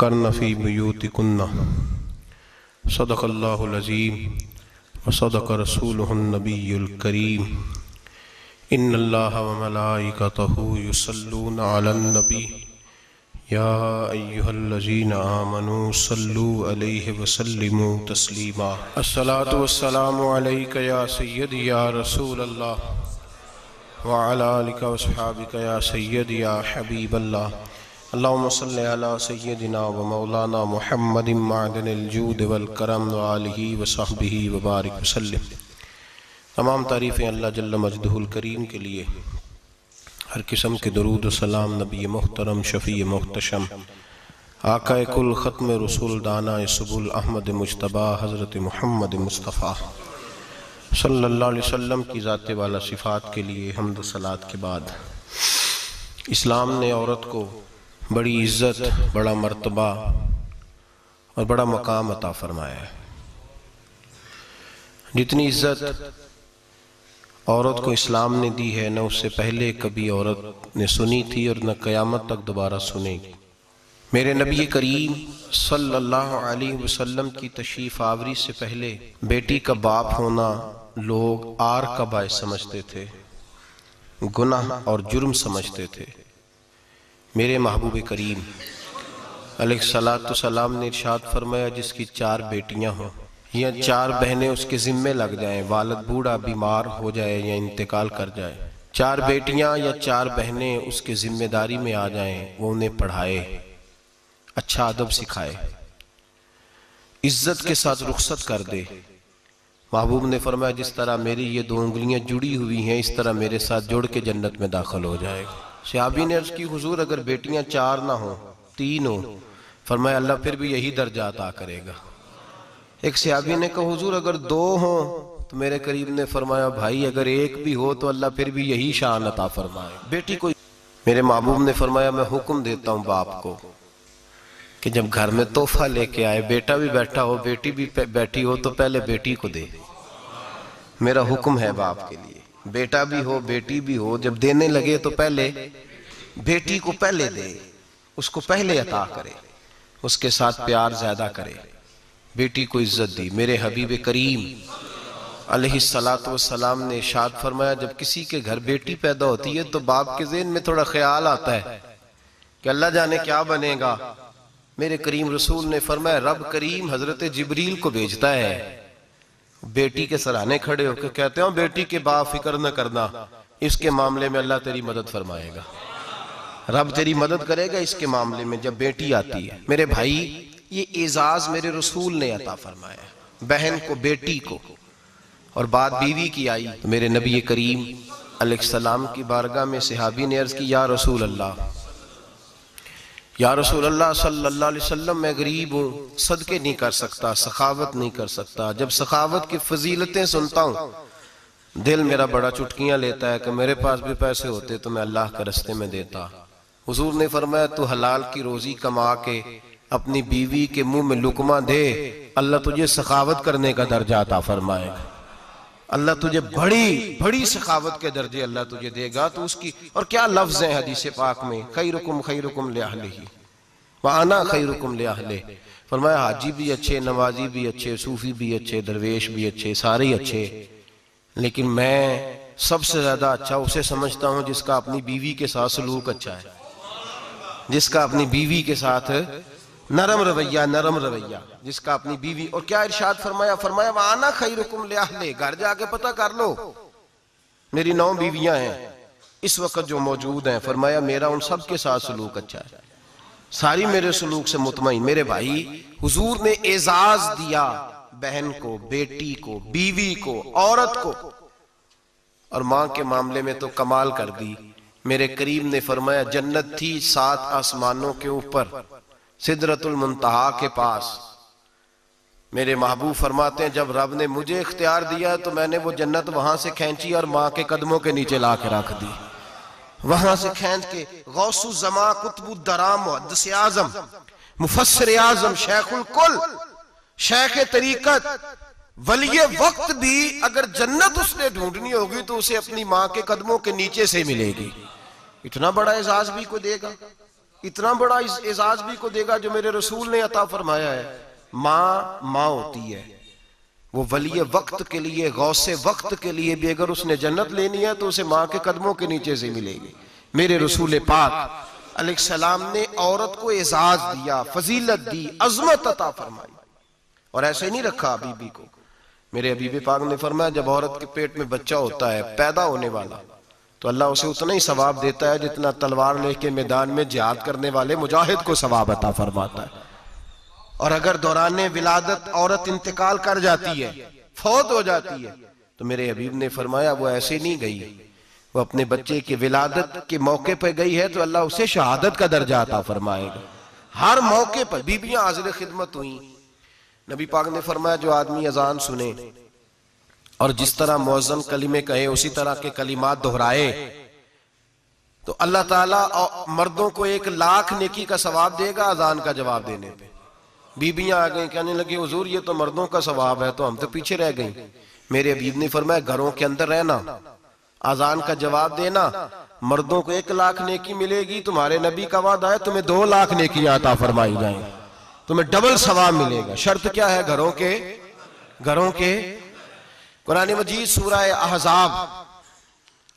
वक़र्न फ़ी बुयूतिकुन्ना सदक़ल्लाहुल अज़ीम व सदक़ रसूलुहुन नबियुल करीम। इन्नल्लाह व मलाइकतहु युसल्लूना अलन नबी या अय्युहल्लज़ीना आमनू सल्लू अलैहि व सल्लिमू तस्लीमा। अस्सलातु वस्सलामु अलैका या सय्यदी या रसूलल्लाह व अला आलिका व अस्हाबिका या सय्यदी या हबीबल्लाह। अल्लाहुम्मा सल्लि अला सय्यदिना व मौलाना मुहम्मदिन मअदनिल जूद वल करम व आलिहि व सहबिहि व बारिक वसल्लिम। तमाम तारीफ़ें अल्लाह जल्ल मजदहुल करीम के लिए। हर किस्म के दरूद व सलाम नबी मुहतरम शफ़ी मुहतशम आक़ाए कुल ख़त्म रसूल दाना सुबुल अहमद मुज्तबा हज़रत मुहम्मद मुस्तफ़ा सल्लल्लाहु अलैहि वसल्लम की ज़ात वाला सिफ़ात के लिए हम्द सलात के बाद, इस्लाम ने औरत को बड़ी इज़्ज़त, बड़ा मर्तबा और बड़ा मकाम अता फरमाया है। जितनी इज़्ज़त औरत को इस्लाम ने दी है, न उससे पहले कभी औरत ने सुनी थी और न क़यामत तक दोबारा सुनेगी। मेरे नबी करीम सल्लल्लाहु अलैहि वसल्लम की तशरीफ़ आवरी से पहले बेटी का बाप होना लोग आर का बायस समझते थे, गुनाह और जुर्म समझते थे। मेरे महबूब करीम अलैहिस्सलातु सलाम ने इरशाद फरमाया, जिसकी 4 बेटियां हों या 4 बहनें उसके ज़िम्मे लग जाएं, वालिद बूढ़ा बीमार हो जाए या इंतकाल कर जाए, 4 बेटियां या 4 बहनें उसके जिम्मेदारी में आ जाएं, वो उन्हें पढ़ाए, अच्छा अदब सिखाए, इज्जत के साथ रुखसत कर दे। महबूब ने फरमाया, जिस तरह मेरी ये 2 उंगलियां जुड़ी हुई हैं, इस तरह मेरे साथ जुड़ के जन्नत में दाखिल हो जाएगा। सहाबी ने अर्ज़ की, हुजूर अगर बेटियां 4 ना हो, 3 हो? फरमाया, अल्लाह फिर भी यही दर्जा अता करेगा। एक सहाबी ने कहा, हुजूर अगर 2 हो? तो मेरे करीब ने फरमाया, भाई अगर 1 भी हो तो अल्लाह फिर भी यही शान अता फरमाए। बेटी को मेरे महबूब ने फरमाया, मैं हुक्म देता हूँ बाप को कि जब घर में तोहफा लेके आए, बेटा भी बैठा हो, बेटी भी बैठी हो, तो पहले बेटी को दे। मेरा हुक्म है बाप के लिए, बेटा भी हो बेटी भी हो, जब देने लगे तो पहले बेटी को पहले दे, उसको पहले अता करे, उसके साथ प्यार ज्यादा करे, बेटी को इज्जत दी। मेरे हबीब करीम अलैहिस्सलातु वस्सलाम ने इरशाद फरमाया, जब किसी के घर बेटी पैदा होती है तो बाप के ज़हन में थोड़ा ख्याल आता है कि अल्लाह जाने क्या बनेगा। मेरे करीम रसूल ने फरमाया, रब करीम हजरत जिब्रील को भेजता है, बेटी के सराहने खड़े होकर कहते हो, बेटी के बाप फिक्र न करना, इसके मामले में अल्लाह तेरी मदद फरमाएगा, रब तेरी मदद करेगा इसके मामले में जब बेटी आती है। मेरे भाई, ये एजाज मेरे रसूल ने अता फरमाया, बहन को, बेटी को, और बात बीवी की आई तो मेरे नबी करीम अलैहिस्सलाम की बारगाह में सहाबी ने अर्ज की, या रसूल अल्लाह, या रसूल अल्लाह सल्लल्लाहु अलैहि वसल्लम, मैं गरीब हूँ, सदके नहीं कर सकता, सखावत नहीं कर सकता। जब सखावत की फजीलतें सुनता हूँ दिल मेरा बड़ा चुटकियां लेता है कि मेरे पास भी पैसे होते तो मैं अल्लाह के रास्ते में देता। हुजूर ने फरमाया, तू हलाल की रोजी कमा के अपनी बीवी के मुंह में लुकमा दे, अल्लाह तुझे सखावत करने का दर्जा अता फरमाएगा, अल्लाह तुझे बड़ी बड़ी सखावत के दर्जे अल्लाह तुझे देगा। तो उसकी, और क्या लफ्ज है हदीस पाक में, खैरुकुम लिअहलिही व अना खैरुकुम लिअहलिही। फरमाया, हाजी भी अच्छे, नमाजी भी अच्छे, सूफी भी अच्छे, दरवेश भी अच्छे, सारे ही अच्छे, लेकिन मैं सबसे ज्यादा अच्छा उसे समझता हूं जिसका अपनी बीवी के साथ सलूक अच्छा है, जिसका अपनी बीवी के साथ नरम रवैया, जिसका अपनी बीवी। और क्या इरशाद फरमाया, फरमाया, वाना खैरुकुम लिअहलिही, घर जाके पता कर लो, मेरी 9 बीवियां हैं इस वक्त जो मौजूद हैं, फरमाया मेरा उन सब के साथ सलूक अच्छा है, सारी मेरे सलूक से मुतमईन। मेरे भाई, हुजूर ने एजाज दिया बहन को, बेटी को, बीवी को, औरत को, और मां के मामले में तो कमाल कर दी। मेरे करीम ने फरमाया, जन्नत थी 7 आसमानों के ऊपर, सिदरतुल मुंतहा के पास। मेरे महबूब फरमाते हैं, जब रब ने मुझे इख्तियार दिया तो मैंने वो जन्नत वहां से खींची और मां के कदमों के नीचे ला के रख दी। वहां से खींच के गौसु जमा, कुतुबुद्दराम, मुहद्दिस आजम, मुफस्सिर आजम, शेखुल कुल, शेख तरीकत, वलिये वक्त भी अगर जन्नत उसने ढूंढनी होगी तो उसे अपनी मां के कदमों के नीचे से मिलेगी। इतना बड़ा एजाज भी को देगा, इतना बड़ा एजाज भी को देगा जो मेरे रसूल ने अता फरमाया है। माँ माँ होती है, वो वली वक्त के लिए, गौसे वक्त के लिए भी अगर उसने जन्नत लेनी है तो उसे माँ के कदमों के नीचे से मिलेगी। मेरे रसूल पाक अलैहिस्सलाम ने औरत को एजाज दिया, फजीलत दी, अजमत अता फरमाई, और ऐसे नहीं रखा बीबी को। मेरे हबीब पाक ने फरमाया जब औरत के पेट में बच्चा होता है पैदा होने वाला, तो अल्लाह उसे उतना ही सवाब देता है जितना तलवार लेके मैदान में जिहाद करने वाले मुजाहिद को सवाब अता फरमाता है। और अगर दौरान विलादत औरत इंतकाल कर जाती है, फौत हो जाती है, तो मेरे हबीब ने फरमाया वो ऐसे नहीं गई, वो अपने बच्चे की विलादत के मौके पर गई है तो अल्लाह उसे शहादत का दर्जा अता फरमाएगा। हर मौके पर बीबियां हाजिर खिदमत हुई। नबी पाक ने फरमाया जो आदमी अजान सुने और जिस तरह मुअज्जिन कलिमे कहे उसी तरह के कलिमात दोहराए तो अल्लाह ताला मर्दों को 1,00,000 नेकी का सवाब देगा अजान का जवाब देने पे। बीबियां आ गई, कहने लगी हुजूर ये तो मर्दों का सवाब है, तो हम तो पीछे रह गई। मेरे हबीब ने फरमाया घरों के अंदर रहना, अजान का जवाब देना, मर्दों को 1,00,000 नेकी मिलेगी, तुम्हारे नबी का वादा है तुम्हें 2,00,000 नेकियां अता फरमाई जाएंगी, तुम्हें डबल सवाब मिलेगा। शर्त क्या है? घरों के कुरान मजीद सूरह अहज़ाब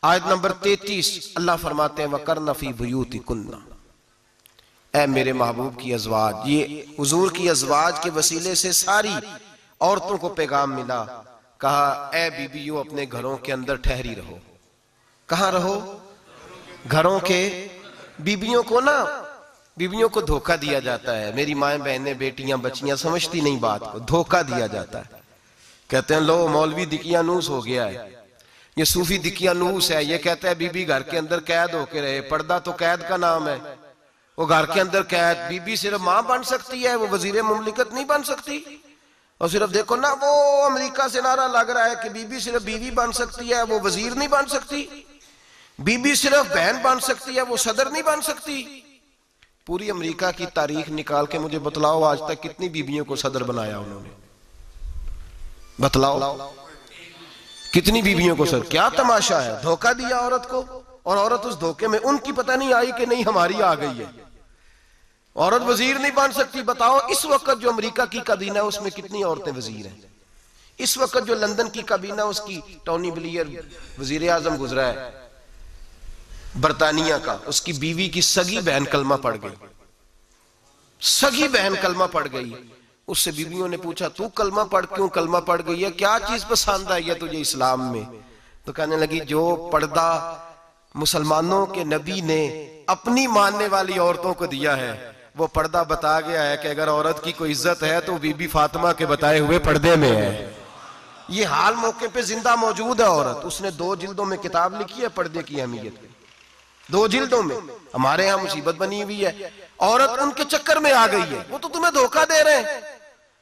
आयत नंबर 33 अल्लाह फरमाते हैं वकरना फी बुयूतिकुन्ना, ऐ मेरे महबूब की अज़वाज, ये हुजूर की अज़वाज के वसीले से सारी औरतों को पैगाम मिला। कहा ऐ बीबियों अपने घरों के अंदर ठहरी रहो। कहां रहो? घरों के। बीबियों को धोखा दिया जाता है। मेरी माएं बहनें बेटियां बच्चियां समझती नहीं बात को, धोखा दिया जाता है। कहते हैं लो मौलवी दिकियानूस हो गया है, ये सूफी दिकियानूस है, ये कहता है बीबी घर के अंदर कैद होके रहे। पर्दा तो कैद का नाम है, वो घर के अंदर कैद। बीबी सिर्फ मां बन सकती है, वो वजीर मुमलिकत नहीं बन सकती। और सिर्फ देखो ना वो अमेरिका से नारा लग रहा है कि बीबी सिर्फ बीवी बन सकती है, वो वजीर नहीं बन सकती। बीबी सिर्फ बहन बन सकती है, वो सदर नहीं बन सकती। पूरी अमेरिका की तारीख निकाल के मुझे बतलाओ आज तक कितनी बीबियों को सदर बनाया उन्होंने, बतलाओ कितनी बीबियों को सदर। क्या तमाशा है, धोखा दिया औरत को, और औरत उस धोखे में उनकी पता नहीं आई कि नहीं हमारी आ गई है। औरत वजीर नहीं बन सकती। बताओ इस वक्त जो अमेरिका की काबीना है उसमें कितनी औरतें वजीर हैं? इस वक्त जो लंदन की काबीना उसकी टोनी ब्लेयर वजीर आजम गुजरा है बरतानिया का, उसकी बीवी की सगी बहन कलमा पड़ गई। सगी बहन कलमा पड़ गई। उससे बीवियों ने पूछा तू कलमा पढ़ क्यों कलमा पड़ गई है, क्या चीज पसंद आई है तुझे इस्लाम में? तो कहने लगी जो पर्दा मुसलमानों के नबी ने अपनी मानने वाली औरतों को दिया है वो पर्दा बता गया है कि अगर औरत की कोई इज्जत है तो बीबी फातिमा के बताए हुए पर्दे में है। ये हाल मौके पे जिंदा मौजूद है औरत। उसने 2 जिल्दों में किताब लिखी है पर्दे की अहमियत की, 2 जिल्दों में। हमारे यहाँ मुसीबत बनी हुई है, औरत उनके चक्कर में आ गई है। वो तो तुम्हें धोखा दे रहे हैं,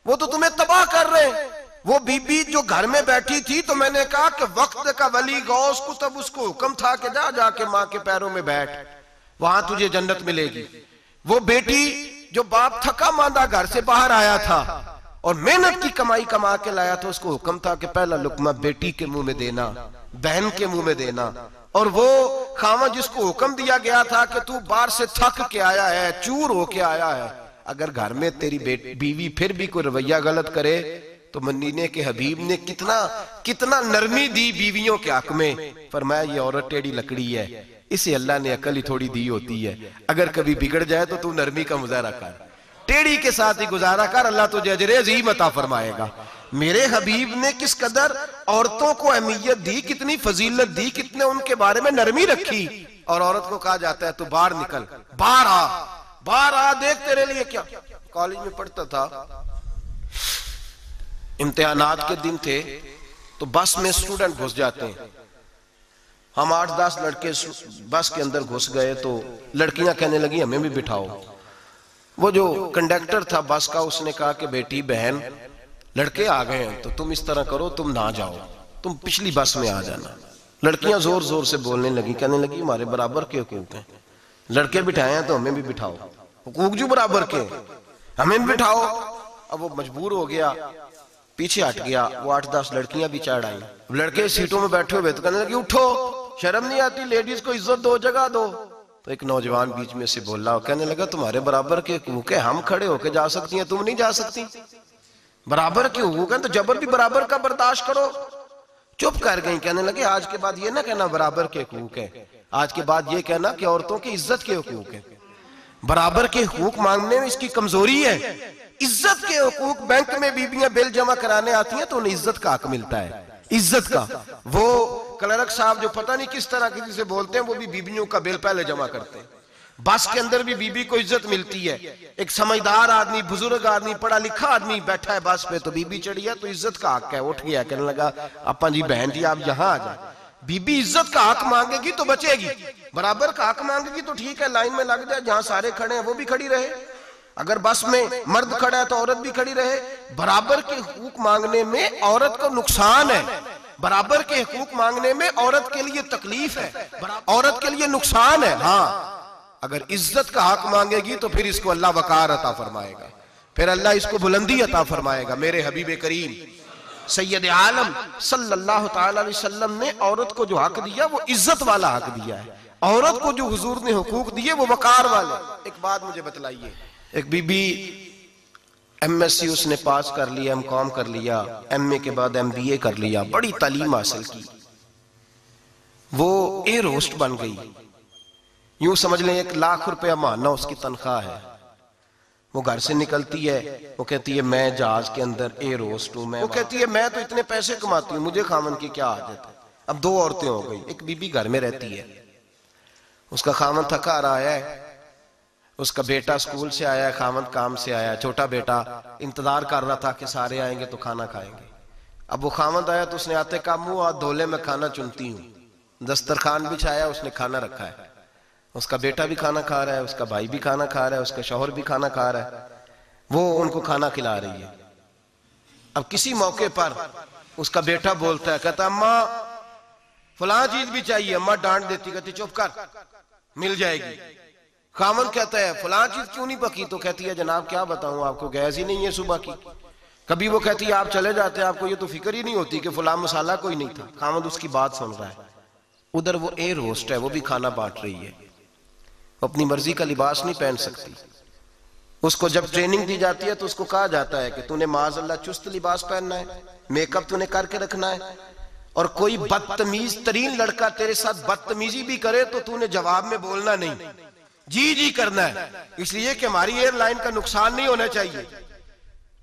वो तो तुम्हें तबाह कर रहे हैं। वो बीबी जो घर में बैठी थी तो मैंने कहा कि वक्त का वली गौस को तब उसको हुक्म था कि जा जाके माँ के पैरों में बैठ, वहां तुझे जन्नत मिलेगी। वो बेटी जो बाप थका मांदा घर से बाहर आया था और मेहनत की कमाई कमा के लाया था, उसको हुक्म था कि पहला लुकमा बेटी के मुंह में देना, बहन के मुंह में देना। और वो खामा जिसको हुक्म दिया गया था कि तू बाहर से थक के आया है, चूर होके आया है, अगर घर में तेरी बीवी फिर भी कोई रवैया गलत करे तो मदीने के हबीब ने कितना नरमी दी बीवियों के हक में। फरमाया ये औरत टेढ़ी लकड़ी है, इसे अल्लाह ने अकल ही थोड़ी दी होती है, अगर कभी बिगड़ जाए तो तू नरमी का मुजाहरा कर, टेढ़ी के साथ ही गुजारा कर, अल्लाह तुझे अजर अज़ीम अता फरमाएगा। मेरे हबीब ने किस कदर औरतों को अहमियत दी, कितनी फजीलत दी, कितने उनके बारे में नरमी रखी। और औरत को कहा जाता है तू बाहर निकल, बाहर आ, देख तेरे लिए क्या। कॉलेज में पढ़ता था, इम्तिहानात के दिन थे तो बस में स्टूडेंट घुस जाते हैं। हम 8-10 लड़के बस के अंदर घुस गए तो लड़कियां कहने लगी हमें भी बिठाओ। वो जो कंडक्टर था बस का उसने कहा कि बेटी बहन लड़के आ गए हैं तो तुम इस तरह करो, तुम ना जाओ, तुम पिछली बस में आ जाना। लड़कियां जोर जोर से बोलने लगी, कहने लगी हमारे बराबर के हुकूक हैं, लड़के बिठाए हैं तो हमें भी बिठाओ, हुकूक जो बराबर के हमें भी बिठाओ। अब वो मजबूर हो गया, पीछे हट गया। वो 8-10 लड़कियां भी चढ़ आई, लड़के सीटों में बैठे हुए तो कहने लगे उठो, शर्म नहीं आती, लेडीज को इज्जत दो, जगह दो। तो एक नौजवान बीच में से बोला, कहने लगा तुम्हारे बराबर के हुकूक है, हम खड़े होके जा सकती हैं, तुम नहीं जा सकती। बराबर के हुकूक है तो जबर भी बराबर का बर्दाश्त करो। चुप कर गई। कहने लगे आज के बाद ये ना कहना बराबर के हुकूक है, आज के बाद ये कहना कि औरतों की इज्जत के हुकूक है। बराबर के हुकूक मांगने में इसकी कमजोरी है। इज्जत के हुकूक, बैंक में बीबियां बिल जमा कराने आती हैं तो उन्हें इज्जत का हक मिलता है, इज्जत का। वो क्लर्क साहब जो पता नहीं किस तरह किसी से बोलते हैं, वो भी बीबियों का बिल पहले जमा करते हैं। बस के अंदर भी बीबी को इज्जत मिलती है। एक समझदार आदमी, बुजुर्ग आदमी, पढ़ा लिखा आदमी बैठा है बस पे, तो बीबी चढ़ी है तो इज्जत का हक है। उठ गया, कहने लगा अपा जी बहन जी आप यहाँ आ जाए। बीबी इज्जत का हक मांगेगी तो बचेगी, बराबर का हक मांगेगी तो ठीक है, लाइन में लग जाए, जहां सारे खड़े हैं वो भी खड़ी रहे। अगर बस में मर्द खड़ा है तो औरत भी खड़ी रहे। बराबर के हुकूक मांगने में औरत को नुकसान है, बराबर के हुकूक मांगने में औरत के लिए तकलीफ है, औरत के लिए नुकसान है। हाँ, अगर इज्जत का हक मांगेगी तो फिर इसको अल्लाह वकार अता फरमाएगा, फिर अल्लाह इसको बुलंदी अता फरमाएगा। मेरे हबीब करीम सैयद आलम सल्लल्लाहु तआला अलैहि वसल्लम ने औरत को जो हक दिया वो इज्जत वाला हक दिया है। औरत को जो हुजूर ने हुकूक दिए वो वकार वाले। एक बात मुझे बतलाइए, एक बीबी एमएससी उसने पास कर लिया, एमकॉम कर लिया, एमए के बाद एमबीए कर लिया, बड़ी तालीम हासिल की, वो एयर होस्ट बन गई। यूं समझ लें 1 लाख रुपया महीना उसकी तनख्वाह है। वो घर से निकलती है, वो कहती है मैं जहाज के अंदर एयर होस्ट हूं। वो कहती है मैं तो इतने पैसे कमाती हूँ, मुझे खामन की क्या आदत है। अब 2 औरतें हो गई, एक बीबी घर में रहती है, उसका खामन थका रहा है, उसका बेटा स्कूल से आया है, खामन काम से आया, छोटा बेटा इंतजार कर रहा था कि सारे आएंगे तो खाना खाएंगे। अब वो खामन आया तो उसने आते का मुंह हाथ धोले में खाना चुनती हूँ, दस्तरखान बिछाया, उसने खाना रखा है, उसका बेटा भी खाना खा रहा है, उसका भाई भी खाना खा रहा है, उसका शौहर भी खाना खा रहा है, वो उनको खाना खिला रही है। अब किसी मौके पर उसका बेटा बोलता है, कहता अम्मा फलां चीज भी चाहिए। अम्मा डांट देती, कहती चुप कर, मिल जाएगी। खामन कहता है फलां चीज क्यों नहीं पकी, तो कहती है जनाब क्या बताऊं आपको, गैस ही नहीं है सुबह की। कभी वो कहती है आप चले जाते हैं, आपको ये तो फिक्र ही नहीं होती कि फलां मसाला कोई नहीं था। खामन उसकी बात सुन रहा है। उधर वो एयर होस्ट है, वो भी खाना बांट रही है, अपनी मर्जी का लिबास नहीं पहन सकती। उसको जब ट्रेनिंग दी जाती है तो उसको कहा जाता है कि तूने माज़अल्लाह चुस्त लिबास पहनना है, मेकअप तूने करके रखना है, और कोई बदतमीज तरीन लड़का तेरे साथ बदतमीजी भी करे तो तूने जवाब में बोलना नहीं, जी जी करना है, इसलिए कि हमारी एयरलाइन का नुकसान नहीं होना चाहिए।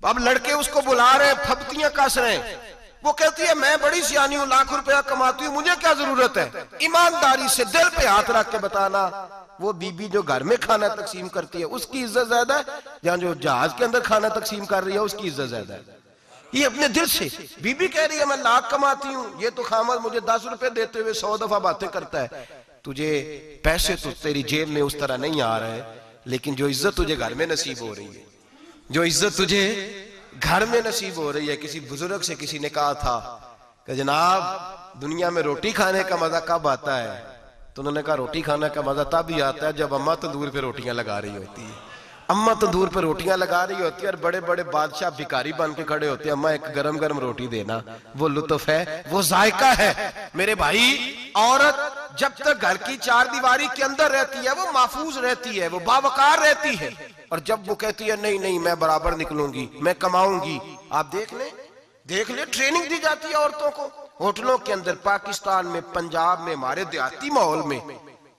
अब लड़के उसको बुला रहे हैं, फबतियां कस रहे हैं, वो कहती है मैं बड़ी सियानी हूं, लाख रुपया कमाती हूं, मुझे क्या जरूरत है। ईमानदारी से दिल पे हाथ रख के बताना, वो बीबी जो घर में खाना तकसीम करती है उसकी इज्जत ज्यादा है, जहां जो जहाज के अंदर खाना तकसीम कर रही है उसकी इज्जत ज्यादा है। ये अपने दिल से बीबी कह रही है मैं लाख कमाती हूं, ये तो खामद मुझे 10 रुपए देते हुए 100 दफा बातें करता है। तुझे पैसे तो तेरी जेब में उस तरह नहीं आ रहे, लेकिन जो इज्जत तुझे घर में नसीब हो रही है, जो इज्जत तुझे घर में नसीब हो रही है। किसी बुजुर्ग से किसी ने कहा था कि जनाब दुनिया में रोटी खाने का मजा कब आता है, तो उन्होंने कहा रोटी खाने का मजा तब ही आता है जब अम्मा तंदूर पे रोटियां लगा रही होती है। अम्मा तंदूर पे रोटियां लगा रही होती है और बड़े बड़े बादशाह भिखारी बन के खड़े होते हैं, अम्मा एक गरम गरम रोटी देना, वो लुत्फ है, वो जायका है। मेरे भाई, औरत जब तक घर की 4 दीवारी के अंदर रहती है वो महफूज रहती है, वो बावकार रहती है, और जब वो कहती है नहीं नहीं मैं बराबर निकलूंगी, मैं कमाऊंगी, आप देख ले ट्रेनिंग दी जाती है औरतों को। होटलों के अंदर पाकिस्तान में, पंजाब में, हमारे देहाती माहौल में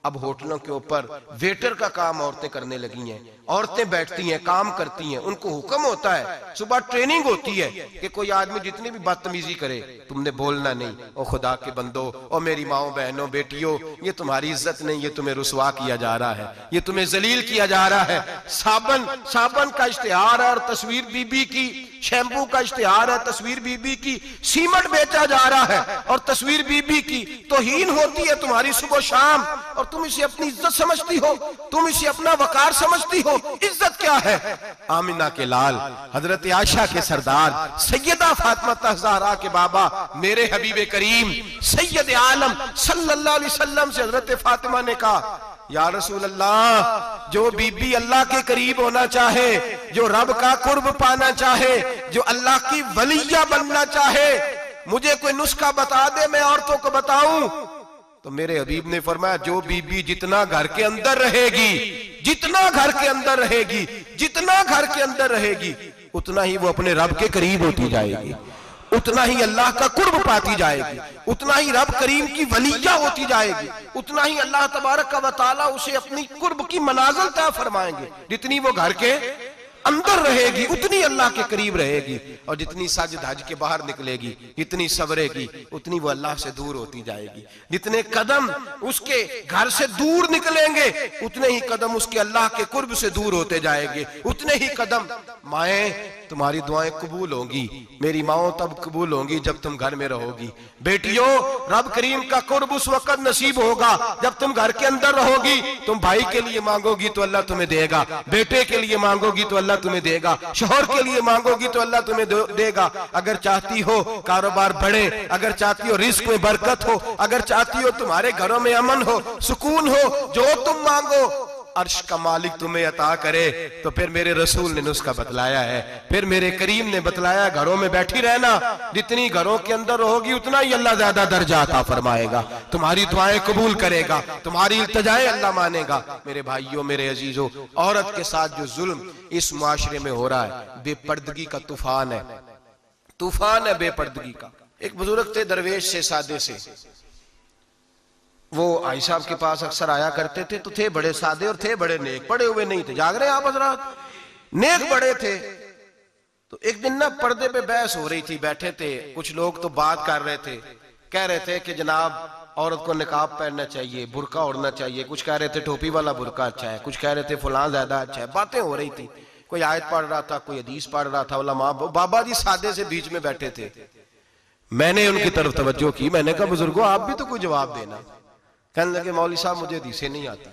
अब होटलों के ऊपर वेटर का काम औरतें करने लगी हैं। औरतें बैठती हैं, काम करती हैं, उनको हुक्म होता है, सुबह ट्रेनिंग होती है कि कोई आदमी जितनी भी बदतमीजी करे तुमने बोलना नहीं। ओ खुदा के बंदो, ओ मेरी माओ बहनों बेटियों, ये तुम्हारी इज्जत नहीं, ये तुम्हें रुसवा किया जा रहा है, ये तुम्हें जलील किया जा रहा है। साबन का इश्तिहार है और तस्वीर बीबी की, शैम्पू का इश्तिहार है, तस्वीर बीबी की, सीमेंट बेचा जा रहा है और तस्वीर बीबी की। तौहीन होती है तुम्हारी सुबह शाम, और तुम इसे अपनी इज्जत समझती हो, तुम इसे अपना वकार समझती हो। इज्जत क्या है? आमिना के लाल, हजरत आयशा के सरदार, सैयदा फातिमा ज़हरा के बाबा, मेरे हबीब करीम सैयद आलम सल्लल्लाहु अलैहि वसल्लम से हजरत फातिमा ने कहा, या रसूल अल्लाह, जो बीबी अल्लाह के करीब होना चाहे, जो रब का कुर्ब पाना चाहे, जो अल्लाह की वलिया बनना चाहे, मुझे कोई नुस्खा बता दे, मैं औरतों को बताऊं। तो मेरे हबीब ने फरमाया जो बीबी जितना घर के अंदर रहेगी, जितना घर के अंदर रहेगी, जितना घर के अंदर रहेगी, उतना ही वो अपने रब के करीब होती जाएगी, उतना ही अल्लाह का कुर्ब पाती जाएगी, उतना ही रब करीम की वलिया होती जाएगी, उतना ही अल्लाह तबारक व तआला उसे अपनी कुर्ब की मनाजिल तय फरमाएंगे। जितनी वो घर के अंदर रहेगी उतनी अल्लाह के करीब रहेगी, और जितनी सज धज के बाहर निकलेगी, जितनी सवरेगी, उतनी वो अल्लाह से दूर होती जाएगी। जितने कदम उसके घर से दूर निकलेंगे उतने ही कदम उसके अल्लाह के कुर्ब से दूर होते जाएंगे, उतने ही कदम। माएं, तुम्हारी दुआएं कबूल होंगी, मेरी माओ तब कबूल होंगी जब तुम घर में रहोगी। बेटियों, रब करीम का कुर्ब उस वक्त नसीब होगा जब तुम घर के अंदर रहोगी। तुम भाई के लिए मांगोगी तो अल्लाह तुम्हें देगा, बेटे के लिए मांगोगी तो अल्लाह तुम्हें देगा, शौहर के लिए मांगोगी तो अल्लाह तुम्हें देगा। अगर चाहती हो कारोबार बढ़े, अगर चाहती हो रिस्क में बरकत हो, अगर चाहती हो तुम्हारे घरों में अमन हो, सुकून हो, जो तुम मांगो अर्श का मालिक तुम्हें अता करे, तो फिर मेरे रसूल ने नुस्खा बतलाया है, फिर मेरे करीम ने बतलाया, घरों में बैठी रहना। जितनी घरों के अंदर रहोगी उतना ही अल्लाह ज्यादा दर्जा अता फरमाएगा, तुम्हारी दुआएं कबूल करेगा, तुम्हारी इल्तिजाएं अल्लाह मानेगा। मेरे भाइयों, मेरे अजीजों, औरत के साथ जो जुल्म इस मुआशरे में हो रहा है, बेपर्दगी का तूफान है, तूफान है बेपर्दगी का। एक बुजुर्ग थे दरवेश से, सादे से, वो आई साहब के पास अक्सर आया करते थे, तो थे बड़े सादे और थे बड़े नेक, पढ़े हुए नहीं थे, जाग रहे आप हजरात, नेक बड़े थे। तो एक दिन ना पर्दे पे बहस हो रही थी, बैठे थे कुछ लोग, तो बात कर रहे थे, कह रहे थे कि जनाब औरत को निकाब पहनना चाहिए, बुरका ओढ़ना चाहिए, कुछ कह रहे थे टोपी वाला बुरका अच्छा है, कुछ कह रहे थे फलां ज्यादा अच्छा है। बातें हो रही थी, कोई आयत पढ़ रहा था, कोई हदीस पढ़ रहा था, उलमा बाबा जी सादे से बीच में बैठे थे। मैंने उनकी तरफ तवज्जो की, मैंने कहा बुजुर्गो आप भी तो कोई जवाब देना। कहने लगे मौलवी साहब मुझे हदीसें नहीं आती,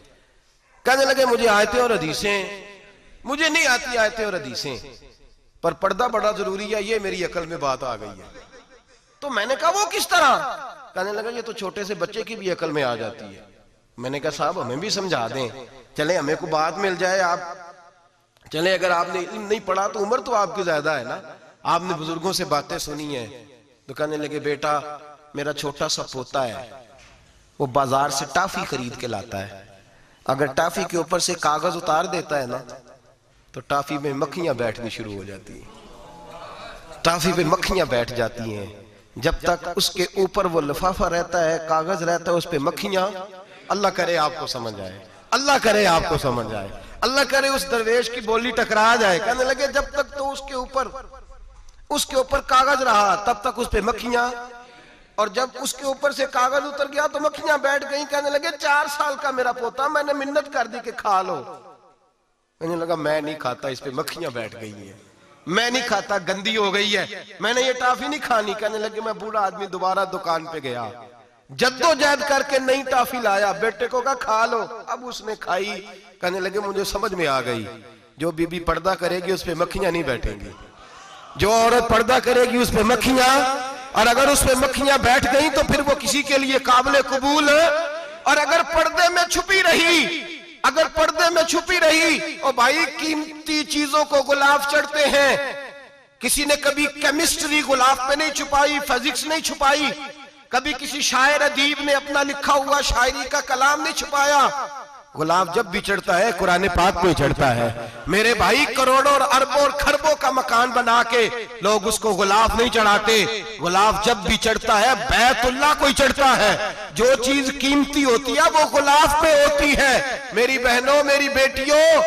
कहने लगे मुझे आयतें और हदीसें मुझे नहीं आती, आयतें और हदीसें, पर पर्दा बड़ा जरूरी है, ये मेरी अकल में बात आ गई है। तो मैंने कहा वो किस तरह? कहने लगा ये तो छोटे से बच्चे की भी अकल में आ जाती है। मैंने कहा साहब हमें भी समझा दें, चले हमें को बात मिल जाए, आप चले, अगर आपने इल्म नहीं पढ़ा तो उम्र तो आपकी ज्यादा है ना, आपने बुजुर्गों से बातें सुनी है। तो कहने लगे बेटा मेरा छोटा सा पोता है, वो बाजार से टाफी खरीद के लाता है, अगर टाफी के ऊपर से कागज उतार देता है ना तो टाफी में मक्खियां बैठनी शुरू हो जाती है, टाफी पे मक्खियां बैठ जाती हैं। जब तक उसके ऊपर वो लिफाफा रहता है, कागज रहता है, उस पे मक्खियां, अल्लाह करे आपको समझ आए, अल्लाह करे आपको समझ आए, अल्लाह करे उस दरवेश की बोली टकरा जाए। कहने लगे जब तक तो उसके ऊपर कागज रहा तब तक उस पे मक्खियां, और जब उसके ऊपर से कागज उतर गया तो मक्खियां बैठ गई। कहने लगे 4 साल का मेरा पोता, मैंने मिन्नत कर दी कि खा लो। कहने लगा मैं नहीं खाता, इस पे मक्खियां बैठ गई हैं, मैं नहीं खाता, गंदी हो गई है, मैंने ये टाफी नहीं खानी। कहने लगे मैं बूढ़ा आदमी दोबारा दुकान पे गया, जद्दोजहद करके नई टाफी लाया, बेटे को कहा खा लो, अब उसने खाई। कहने लगे मुझे समझ में आ गई, जो बीबी पर्दा करेगी उस पे मक्खियां नहीं बैठेंगी, जो औरत पर्दा करेगी उस पे मक्खियां, और अगर उस पे मक्खियां बैठ गई तो फिर वो किसी के लिए काबिल कबूल है। और अगर पर्दे में छुपी रही, अगर पर्दे में छुपी रही, और भाई कीमती चीजों को गुलाब चढ़ते हैं, किसी ने कभी केमिस्ट्री गुलाब पे नहीं छुपाई, फिजिक्स नहीं छुपाई, कभी किसी शायर अदीब ने अपना लिखा हुआ शायरी का कलाम नहीं छुपाया। गुलाब जब भी चढ़ता है कुरान पाक पे चढ़ता है। मेरे भाई करोड़ों और अरबों और खरबों का मकान बना के लोग उसको गुलाब नहीं चढ़ाते, गुलाब जब भी चढ़ता है बैतुल्लाह को ही चढ़ता है। जो चीज कीमती होती है वो गुलाब पे होती है। मेरी बहनों, मेरी बेटियों,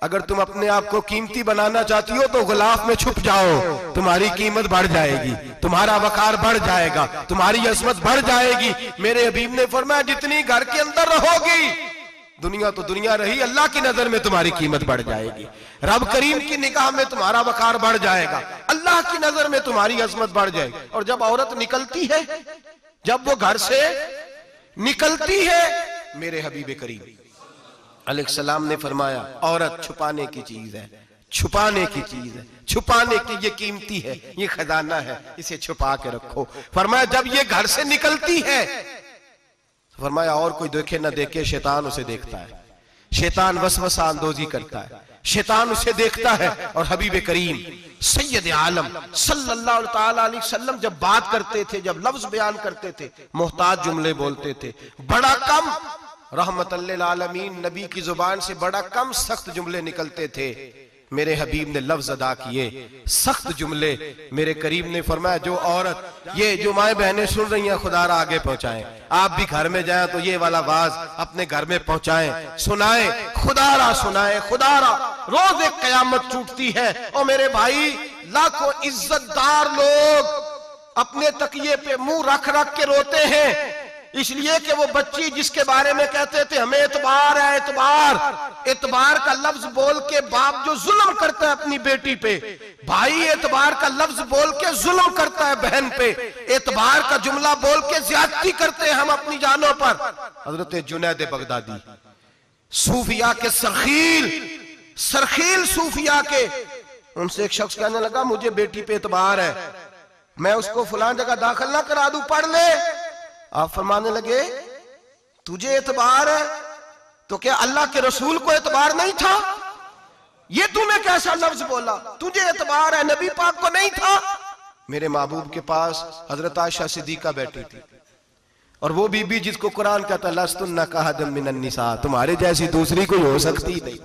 अगर तुम अपने आप को कीमती बनाना चाहती हो तो गुलाब में छुप जाओ, तुम्हारी कीमत बढ़ जाएगी, तुम्हारा वकार बढ़ जाएगा, तुम्हारी अजमत बढ़ जाएगी। मेरे हबीब ने फरमाया जितनी घर के अंदर रहोगी, दुनिया तो दुनिया रही, अल्लाह की नजर में तुम्हारी कीमत बढ़ जाएगी, रब करीम की निगाह में तुम्हारा वकार बढ़ जाएगा, अल्लाह की नजर में तुम्हारी अजमत बढ़ जाएगी। और जब औरत निकलती है, जब वो घर से निकलती है, मेरे हबीब करीम अलैहिस्सलाम ने फरमाया औरत छुपाने की चीज है, छुपाने की चीज है, छुपाने की, ये कीमती है, ये खजाना है, इसे छुपा के रखो। फरमाया जब ये घर से निकलती है, फरमाया और कोई देखे ना देखे, शैतान उसे देखता है, शैतान वसवसा अंदोजी करता है, शैतान उसे देखता है। और हबीब करीम सैयद आलम सल्लल्लाहु ताला अलैहि वसल्लम जब बात करते थे, जब लफ्ज बयान करते थे, मोहताज जुमले बोलते थे, बड़ा कम, रहमतल लिल आलमीन नबी की जुबान से बड़ा कम सख्त जुमले निकलते थे। मेरे हबीब ने लफ्ज अदा किए, सख्त जुमले। मेरे करीम ने फरमाया जो औरत, ये जो माए बहनें सुन रही हैं, खुदारा आगे पहुंचाएं। आप भी घर में जाएं तो ये वाला वाज अपने घर में पहुंचाएं, सुनाएं, खुदारा सुनाएं, खुदारा। रोज एक कयामत टूटती है और मेरे भाई लाखों इज्जतदार लोग अपने तकिए पे मुंह रख रख के रोते हैं, इसलिए कि वो बच्ची जिसके बारे में कहते थे हमें एतबार है, एतबार का लफ्ज बोल के बाप जो जुल्म करता है अपनी बेटी पे, भाई एतबार का लफ्ज बोल के जुल्म करता है बहन पे, एतबार का जुमला बोल के ज्यादती करते हैं हम अपनी जानों पर। हजरत जुनैद बगदादी सूफिया के सरखील सूफिया के, उनसे एक शख्स कहने लगा मुझे बेटी पे एतबार है, मैं उसको फलां जगह दाखिल ना करा दूं, पढ़ ले। आप फरमाने लगे तुझे एतबार है तो क्या अल्लाह के रसूल को एतबार नहीं था? ये तूने कैसा लफ्ज बोला? तुझे एतबार है, नबी पाक को नहीं था? मेरे महबूब के पास हजरत आयशा सिद्दीका बैठी थी, और वो बीबी जिसको कुरान कहता लस्तुन्ना कहदम मिनन निसा, तुम्हारे जैसी दूसरी कोई हो सकती नहीं।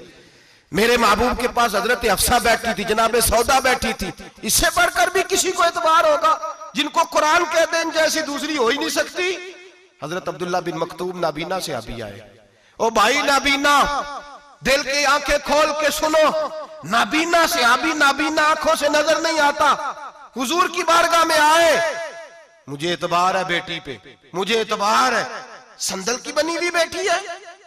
मेरे महबूब के पास हजरत अफसा बैठी थी, जनाबे सौदा बैठी थी, इससे बढ़कर भी किसी को एतबार होगा जिनको कुरान कहते हैं जैसी दूसरी हो ही नहीं सकती। हजरत अब्दुल्ला बिन मक्तूम नाबीना से अभी आए, ओ भाई नाबीना दिल की आंखें खोल के सुनो, नाबीना से अभी, नाबीना आंखों से नजर नहीं आता, हुजूर की बारगाह में आए, मुझे एतबार है बेटी पे, मुझे एतबार है, संदल की बनी हुई बेटी है,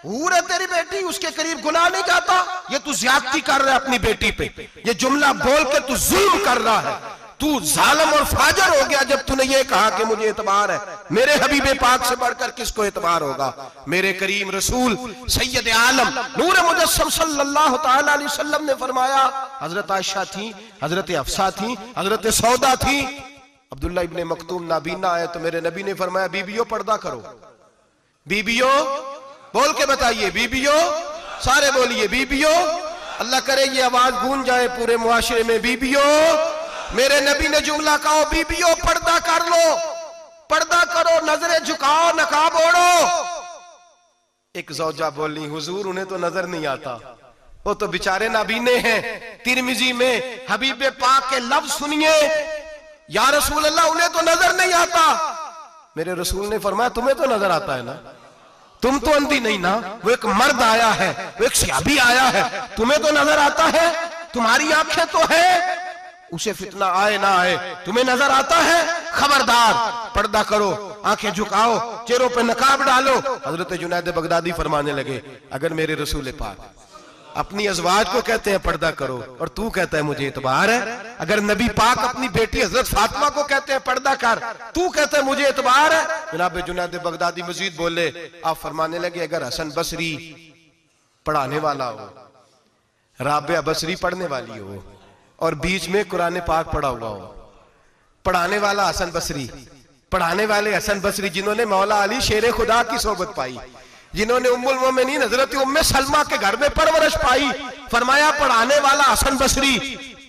हूर है तेरी बेटी, उसके करीब गुनाह नहीं जाता, ये तू ज्यादती कर रहा है अपनी बेटी पे, ये जुमला बोल के तू जुल्म कर रहा है, तू जालिम और फाजर हो गया जब तूने ये कहा कि मुझे एतबार है। मेरे हबीबे पाक से बढ़कर किसको एतबार होगा? मेरे करीम रसूल सैयद आलम नूर मुजस्सम सल्लल्लाहु ताला अलैहि वसल्लम ने फरमाया, हजरत आयशा थी, हजरत अफसा थी, हजरत सौदा थी, अब्दुल्ला इब्ने मक्तूम नाबीना आए तो मेरे नबी ने फरमाया बीबियों पर्दा करो, बीबियों बोल के बताइए, बीबियों, सारे बोलिए बीबियों, अल्लाह करे ये आवाज गूंज जाए पूरे मुआशरे में, बीबियों। मेरे नबी ने जुमला कहा बीबियों पर्दा कर लो, पर्दा करो, नजरें झुकाओ, नकाब ओढ़ो। एक जौजा बोली हुजूर उन्हें तो नजर नहीं आता, वो तो बेचारे नाबीने हैं। तिरमिजी में हबीब पाक के लफ्ज सुनिए, या रसूल अल्लाह उन्हें तो नजर नहीं आता। मेरे रसूल ने फरमाया तुम्हें तो नजर आता है ना, तुम तो अंधी नहीं ना, वो एक मर्द आया है, वो एक सहाबी आया है, तुम्हें तो नजर आता है, तुम्हारी आंखें तो है, उसे फितना आए ना आए तुम्हें नजर आता है, खबरदार पर्दा करो, आंखें झुकाओ, चेहरों पे नकाब डालो। हजरत जुनैद बगदादी फरमाने लगे अगर मेरे रसूल पाक अपनी अज़वाज को कहते हैं पर्दा करो और तू कहता है मुझे एतबार है, अगर नबी पाक अपनी बेटी हजरत फातिमा को कहते हैं पर्दा कर, तू कहता है मुझे एतबार है। जनाब जुनैद बगदादी मजीद बोले, आप फरमाने लगे अगर हसन बसरी पढ़ाने वाला हो, राबिया बसरी पढ़ने वाली हो और बीच में कुरान पाक पढ़ा हुआ हो, पढ़ाने वाला हसन बसरी, पढ़ाने वाले हसन बसरी जिन्होंने मौला अली शेर खुदा की सोबत पाई, जिन्होंने उम्मुल मोमिनीन हजरत उम्मे सलमा के घर में परवरिश पाई, फरमाया पढ़ाने वाला हसन बसरी,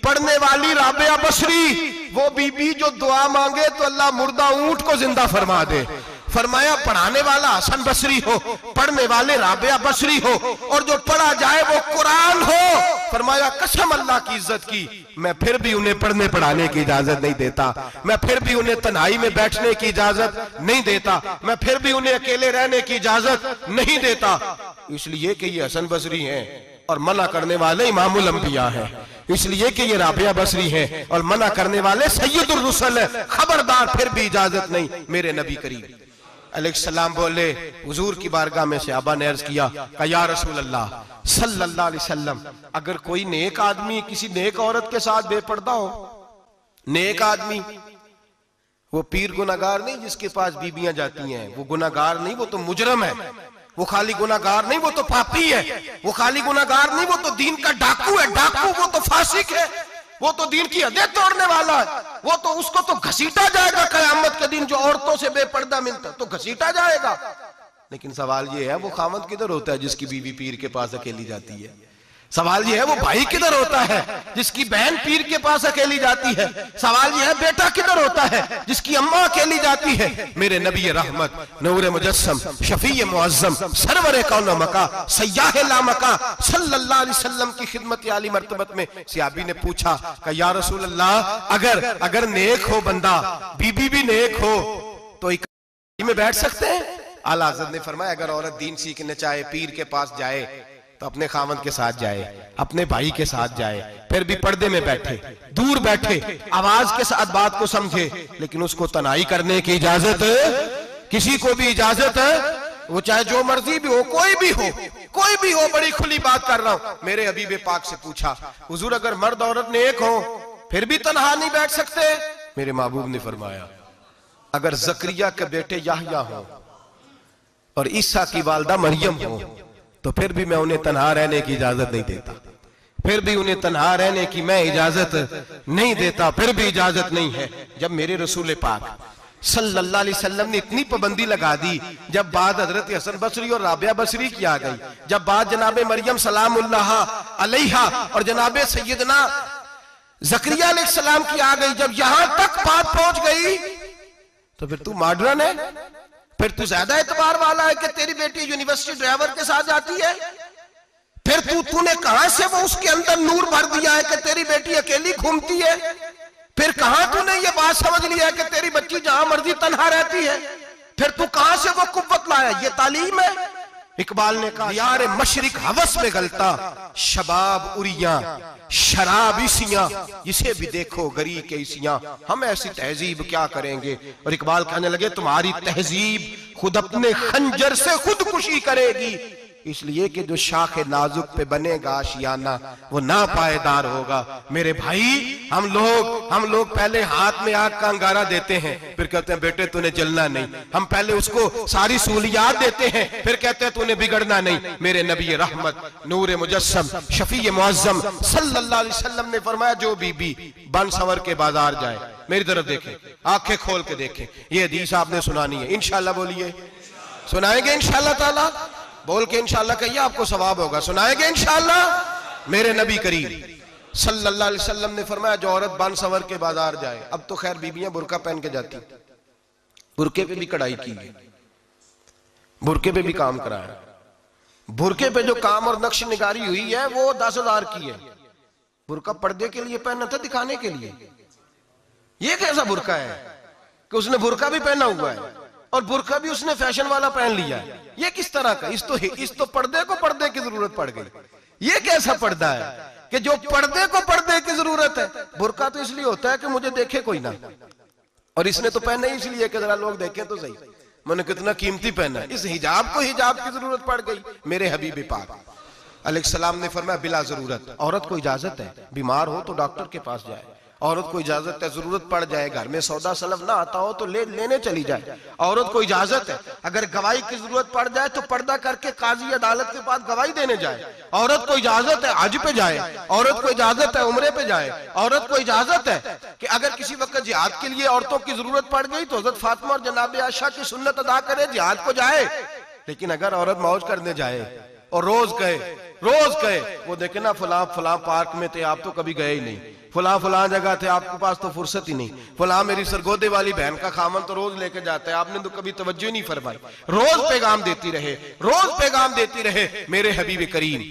पढ़ने वाली राबिया बसरी, वो बीबी जो दुआ मांगे तो अल्लाह मुर्दा ऊंट को जिंदा फरमा दे। फरमाया पढ़ाने वाला हसन बसरी हो, पढ़ने वाले राबिया बसरी हो, और जो पढ़ा जाए वो कुरान हो। फरमाया कसम अल्लाह की इज्जत की, मैं फिर भी उन्हें पढ़ने पढ़ाने की इजाजत नहीं देता, मैं फिर भी उन्हें तन्हाई में बैठने की इजाजत नहीं देता, मैं फिर भी उन्हें अकेले रहने की इजाजत नहीं देता, इसलिए कि ये हसन बसरी हैं और मना करने वाले इमामुल अंबिया हैं, इसलिए कि ये राबिया बसरी हैं और मना करने वाले सैयदुर रुसल हैं, खबरदार फिर भी इजाजत नहीं। मेरे नबी करीम अलैहिस्सलाम बोले, हुजूर की बारगाह में सहाबा ने अर्ज किया या रसूल अल्लाह सल्लल्लाहु अलैहि वसल्लम, अगर कोई नेक आदमी किसी नेक औरत के साथ बेपर्दा हो, नेक आदमी, वो पीर गुनाहगार नहीं जिसके पास बीबियां जाती हैं, वो गुनाहगार नहीं, वो तो मुजरम है, वो खाली गुनाहगार नहीं, वो तो पापी है, वो खाली गुनाहगार नहीं, वो तो दीन का डाकू है, डाकू, वो तो फासिक है, वो तो दीन की हदें तोड़ने वाला है, वो तो उसको तो घसीटा जाएगा कयामत के दिन, जो औरतों से बेपर्दा मिलता तो घसीटा जाएगा। लेकिन सवाल ये है वो खामद किधर होता है जिसकी बीवी पीर के पास अकेली जाती है? सवाल यह है वो भाई किधर होता है जिसकी बहन पीर के पास अकेली जाती है। सवाल यह है बेटा किधर होता है जिसकी अम्मा अकेली जाती है। मेरे नबी रहमत नूर मुजस्सम शफी मुअज्जम सरवर कौन मका सयाह ला मका सल्लल्लाहु अलैहि वसल्लम की खिदमत आली मर्तबत में सहाबी ने पूछा कि या रसूल अल्लाह अगर नेक हो बंदा, बीबी भी नेक हो, तो इकाई में बैठ सकते हैं? आला हज़रत ने फरमाया अगर औरत दीन सीखने चाहे, पीर के पास जाए तो अपने खावंद के साथ जाए, अपने भाई के साथ जाए, फिर भी पर्दे में बैठे, दूर बैठे, आवाज के साथ बात को समझे, लेकिन उसको तनाई करने की इजाजत किसी को भी इजाजत है, वो चाहे जो मर्जी भी हो, कोई भी हो, बड़ी खुली बात कर रहा हूं। मेरे हबीब पाक से पूछा हुजूर अगर मर्द औरत नेक हो फिर भी तन्हा नहीं बैठ सकते? मेरे महबूब ने फरमाया अगर जकरिया के बेटे याहया हो और ईसा की वालदा मरियम हो तो फिर भी मैं उन्हें तन्हा रहने की इजाजत नहीं देता, फिर भी उन्हें तन्हा रहने की मैं इजाजत नहीं देता, फिर भी इजाजत नहीं है। जब मेरे रसूल पाक सल्लल्लाहु अलैहि वसल्लम ने इतनी पाबंदी लगा दी, जब बात हजरत हसन बसरी और राबिया बसरी की आ गई, जब बात जनाबे मरियम सलामुल्लाह अलैहा और जनाबे सैयदना जकरिया अलैहिस्सलाम की आ गई, जब यहां तक बात पहुंच गई तो फिर तू मॉडर्न है, फिर तू ज्यादा एतबार वाला है कि तेरी बेटी यूनिवर्सिटी ड्राइवर के साथ जाती है, फिर तूने कहां से वो उसके अंदर नूर भर दिया है कि तेरी बेटी अकेली घूमती है, फिर कहां तूने ये बात समझ लिया है कि तेरी बच्ची जहां मर्जी तन्हा रहती है, फिर तू कहां से वो कुव्वत लाया? ये तालीम है। इकबाल ने कहा यार मशरिक हवस में गलता, शबाब उरिया शराब इसियां, इसे भी देखो गरी के इसियां, हम ऐसी तहजीब क्या करेंगे? और इकबाल कहने लगे तुम्हारी तहजीब खुद अपने खंजर से खुदकुशी करेगी, इसलिए कि जो शाख नाजुक पे बनेगा आशियाना वो ना पायदार होगा। मेरे भाई हम लोग पहले हाथ में आग का अंगारा देते हैं, फिर कहते हैं बेटे तूने जलना नहीं। हम पहले उसको सारी सहूलियात देते हैं, फिर कहते हैं तूने बिगड़ना नहीं। मेरे नबी रहमत नूर मुजस्सम शफी मुअज्जम सल्लल्लाहु अलैहि वसल्लम ने फरमाया जो बीबी बन सवर के बाजार जाए, मेरी तरफ देखे, आंखें खोल के देखे, ये हदीस आपने सुनानी है। इंशाल्लाह बोलिए, सुनाएंगे इंशाल्लाह ताला, बोल के इंशाल्लाह कहिए आपको सवाब होगा, सुनाएंगे इंशाल्लाह। मेरे नबी करीम सल्लल्लाहु अलैहि वसल्लम ने फरमाया जो औरत बन सवर के बाजार जाए, अब तो खैर बीबियां बुरका पहन के जाती, बुरके पे भी कढ़ाई की है, बुरके पे भी काम कराया, बुरके पे जो काम और नक्श निगारी हुई है वो 10,000 की है। बुरका पर्दे के लिए पहना था, दिखाने के लिए। ये कैसा बुरका है कि उसने बुरका भी पहना हुआ है और बुरका भी उसने फैशन वाला पहन लिया है? ये किस तरह का? इस तो पर्दे को पर्दे की जरूरत पड़ गई। ये कैसा पर्दा है कि जो पर्दे को पर्दे की जरूरत है? बुरका तो इसलिए होता है कि मुझे देखे कोई ना, और इसने तो पहना ही इसलिए कि जरा लोग देखें तो सही मैंने कितना कीमती पहना है। इस हिजाब को हिजाब की जरूरत पड़ गई। मेरे हबीब पाक अलैहिस्सलाम ने फरमाया बिला जरूरत, औरत को इजाजत है बीमार हो तो डॉक्टर के पास जाए, औरत को इजाजत है जरूरत पड़ जाए घर में सौदा सलफ ना आता हो तो लेने चली जाए, औरत को इजाजत है अगर गवाही की जरूरत पड़ जाए तो पर्दा करके काजी अदालत के पास गवाही देने जाए, औरत को इजाजत है हज पे जाए, औरत को इजाजत है उम्रे पे जाए, औरत को इजाजत है कि अगर किसी वक्त जिहाद के लिए औरतों की जरूरत पड़ गई तो हजरत फातिमा और जनाब आयशा की सुन्नत अदा करे, जिहाद को जाए। लेकिन अगर औरत मौज करने जाए और रोज कहे वो देखे ना फलां पार्क में थे आप तो कभी गए ही नहीं, फलां जगह थे आपके पास तो फुर्सत ही नहीं, फलां मेरी सरगोदे वाली बहन का खामन तो रोज लेके जाता है, आपने तो कभी तवज्जो नहीं फरमाई। रोज पैगाम देती रहे। मेरे हबीब करीम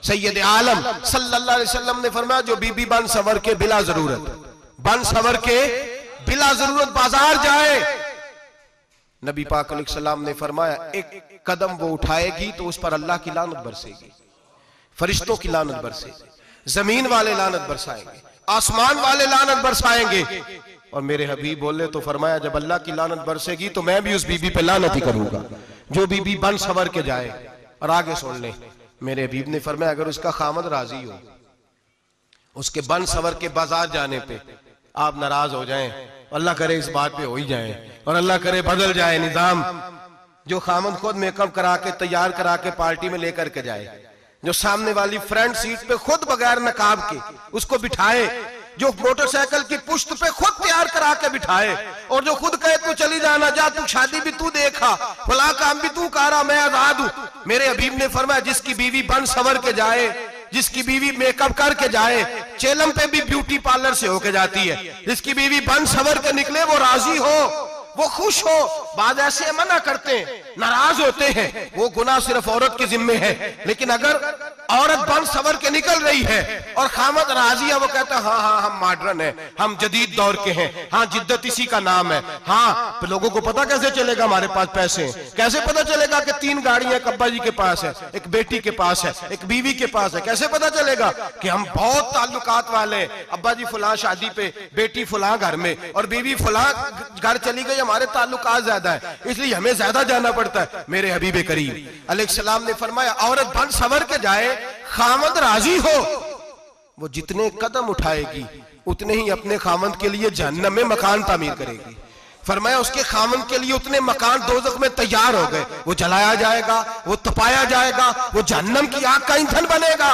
सैयद आलम सल्लल्लाहु अलैहि वसल्लम ने फरमाया जो बीबी बन सवर के बिला जरूरत बाजार जाए, नबी पाक अलैहिस्सलाम ने फरमाया एक कदम वो उठाएगी तो उस पर अल्लाह की लानत बरसेगी, फरिश्तों की लानत बरसेगी, जमीन वाले लानत बरसाएंगे, आसमान वाले लानत बरसाएंगे। और मेरे हबीब बोले तो फरमाया जब अल्लाह की लानत बरसेगी तो मैं भी उस बीबी पे लानत ही करूंगा जो बीबी बन सवर के जाए। और आगे सुन ले, मेरे हबीब ने फरमाया अगर उसका खामद राजी हो उसके बन सवर के बाजार जाने पे, आप नाराज हो जाएं, अल्लाह करे इस बात पे हो ही जाए और अल्लाह करे बदल जाए निजाम, जो खामद खुद मेकअप करा के तैयार करा के पार्टी में लेकर के जाए, जो सामने वाली फ्रंट सीट पे खुद बगैर नकाब के उसको बिठाए, जो मोटरसाइकिल की पुश्त पे खुद तैयार करा के बिठाए, और जो खुद कहे तू चली जाना जा, तू शादी भी तू देखा, फला काम भी तू करा, मैं आजाद हूं। मेरे हबीब ने फरमाया जिसकी बीवी बन सवर के जाए जिसकी बीवी मेकअप करके जाए, चेलम पे भी ब्यूटी पार्लर से होके जाती है, जिसकी बीवी बन सवर के निकले वो राजी हो, वो खुश हो। बाद ऐसे मना करते हैं, नाराज होते हैं, वो गुनाह सिर्फ औरत के जिम्मे है। लेकिन अगर औरत बन सवर के निकल रही है और खामद राजी है, वो कहता है हाँ हाँ हम मॉडर्न हैं, हम जदीद दौर के हैं, हाँ जिद्दत इसी का नाम है। हाँ तो लोगों को पता कैसे चलेगा हमारे पास पैसे हैं, कैसे पता चलेगा कि 3 गाड़ियां एक अब्बा जी के पास है, एक बेटी के पास है, एक बीवी के पास है, कैसे पता चलेगा कि हम बहुत ताल्लुकात वाले हैं। अब्बा जी फुला शादी पे, बेटी फुला घर में और बीवी फुला घर चली गई, हमारे ताल्लुकात ज्यादा है इसलिए हमें ज्यादा जाना पड़ता है। मेरे हबीब करीम अलैहिस्सलाम ने फरमाया औरत बन सवर के जाए, खामद राजी हो, वो जितने कदम उठाएगी उतने ही अपने खामद के लिए जहन्नम में मकान तामीर करेगी। फरमाया उसके खामद के लिए उतने मकान दोज़ख में तैयार हो गए, वो जलाया जाएगा, वो तपाया जाएगा, वो जहन्नम की आग का ईंधन बनेगा।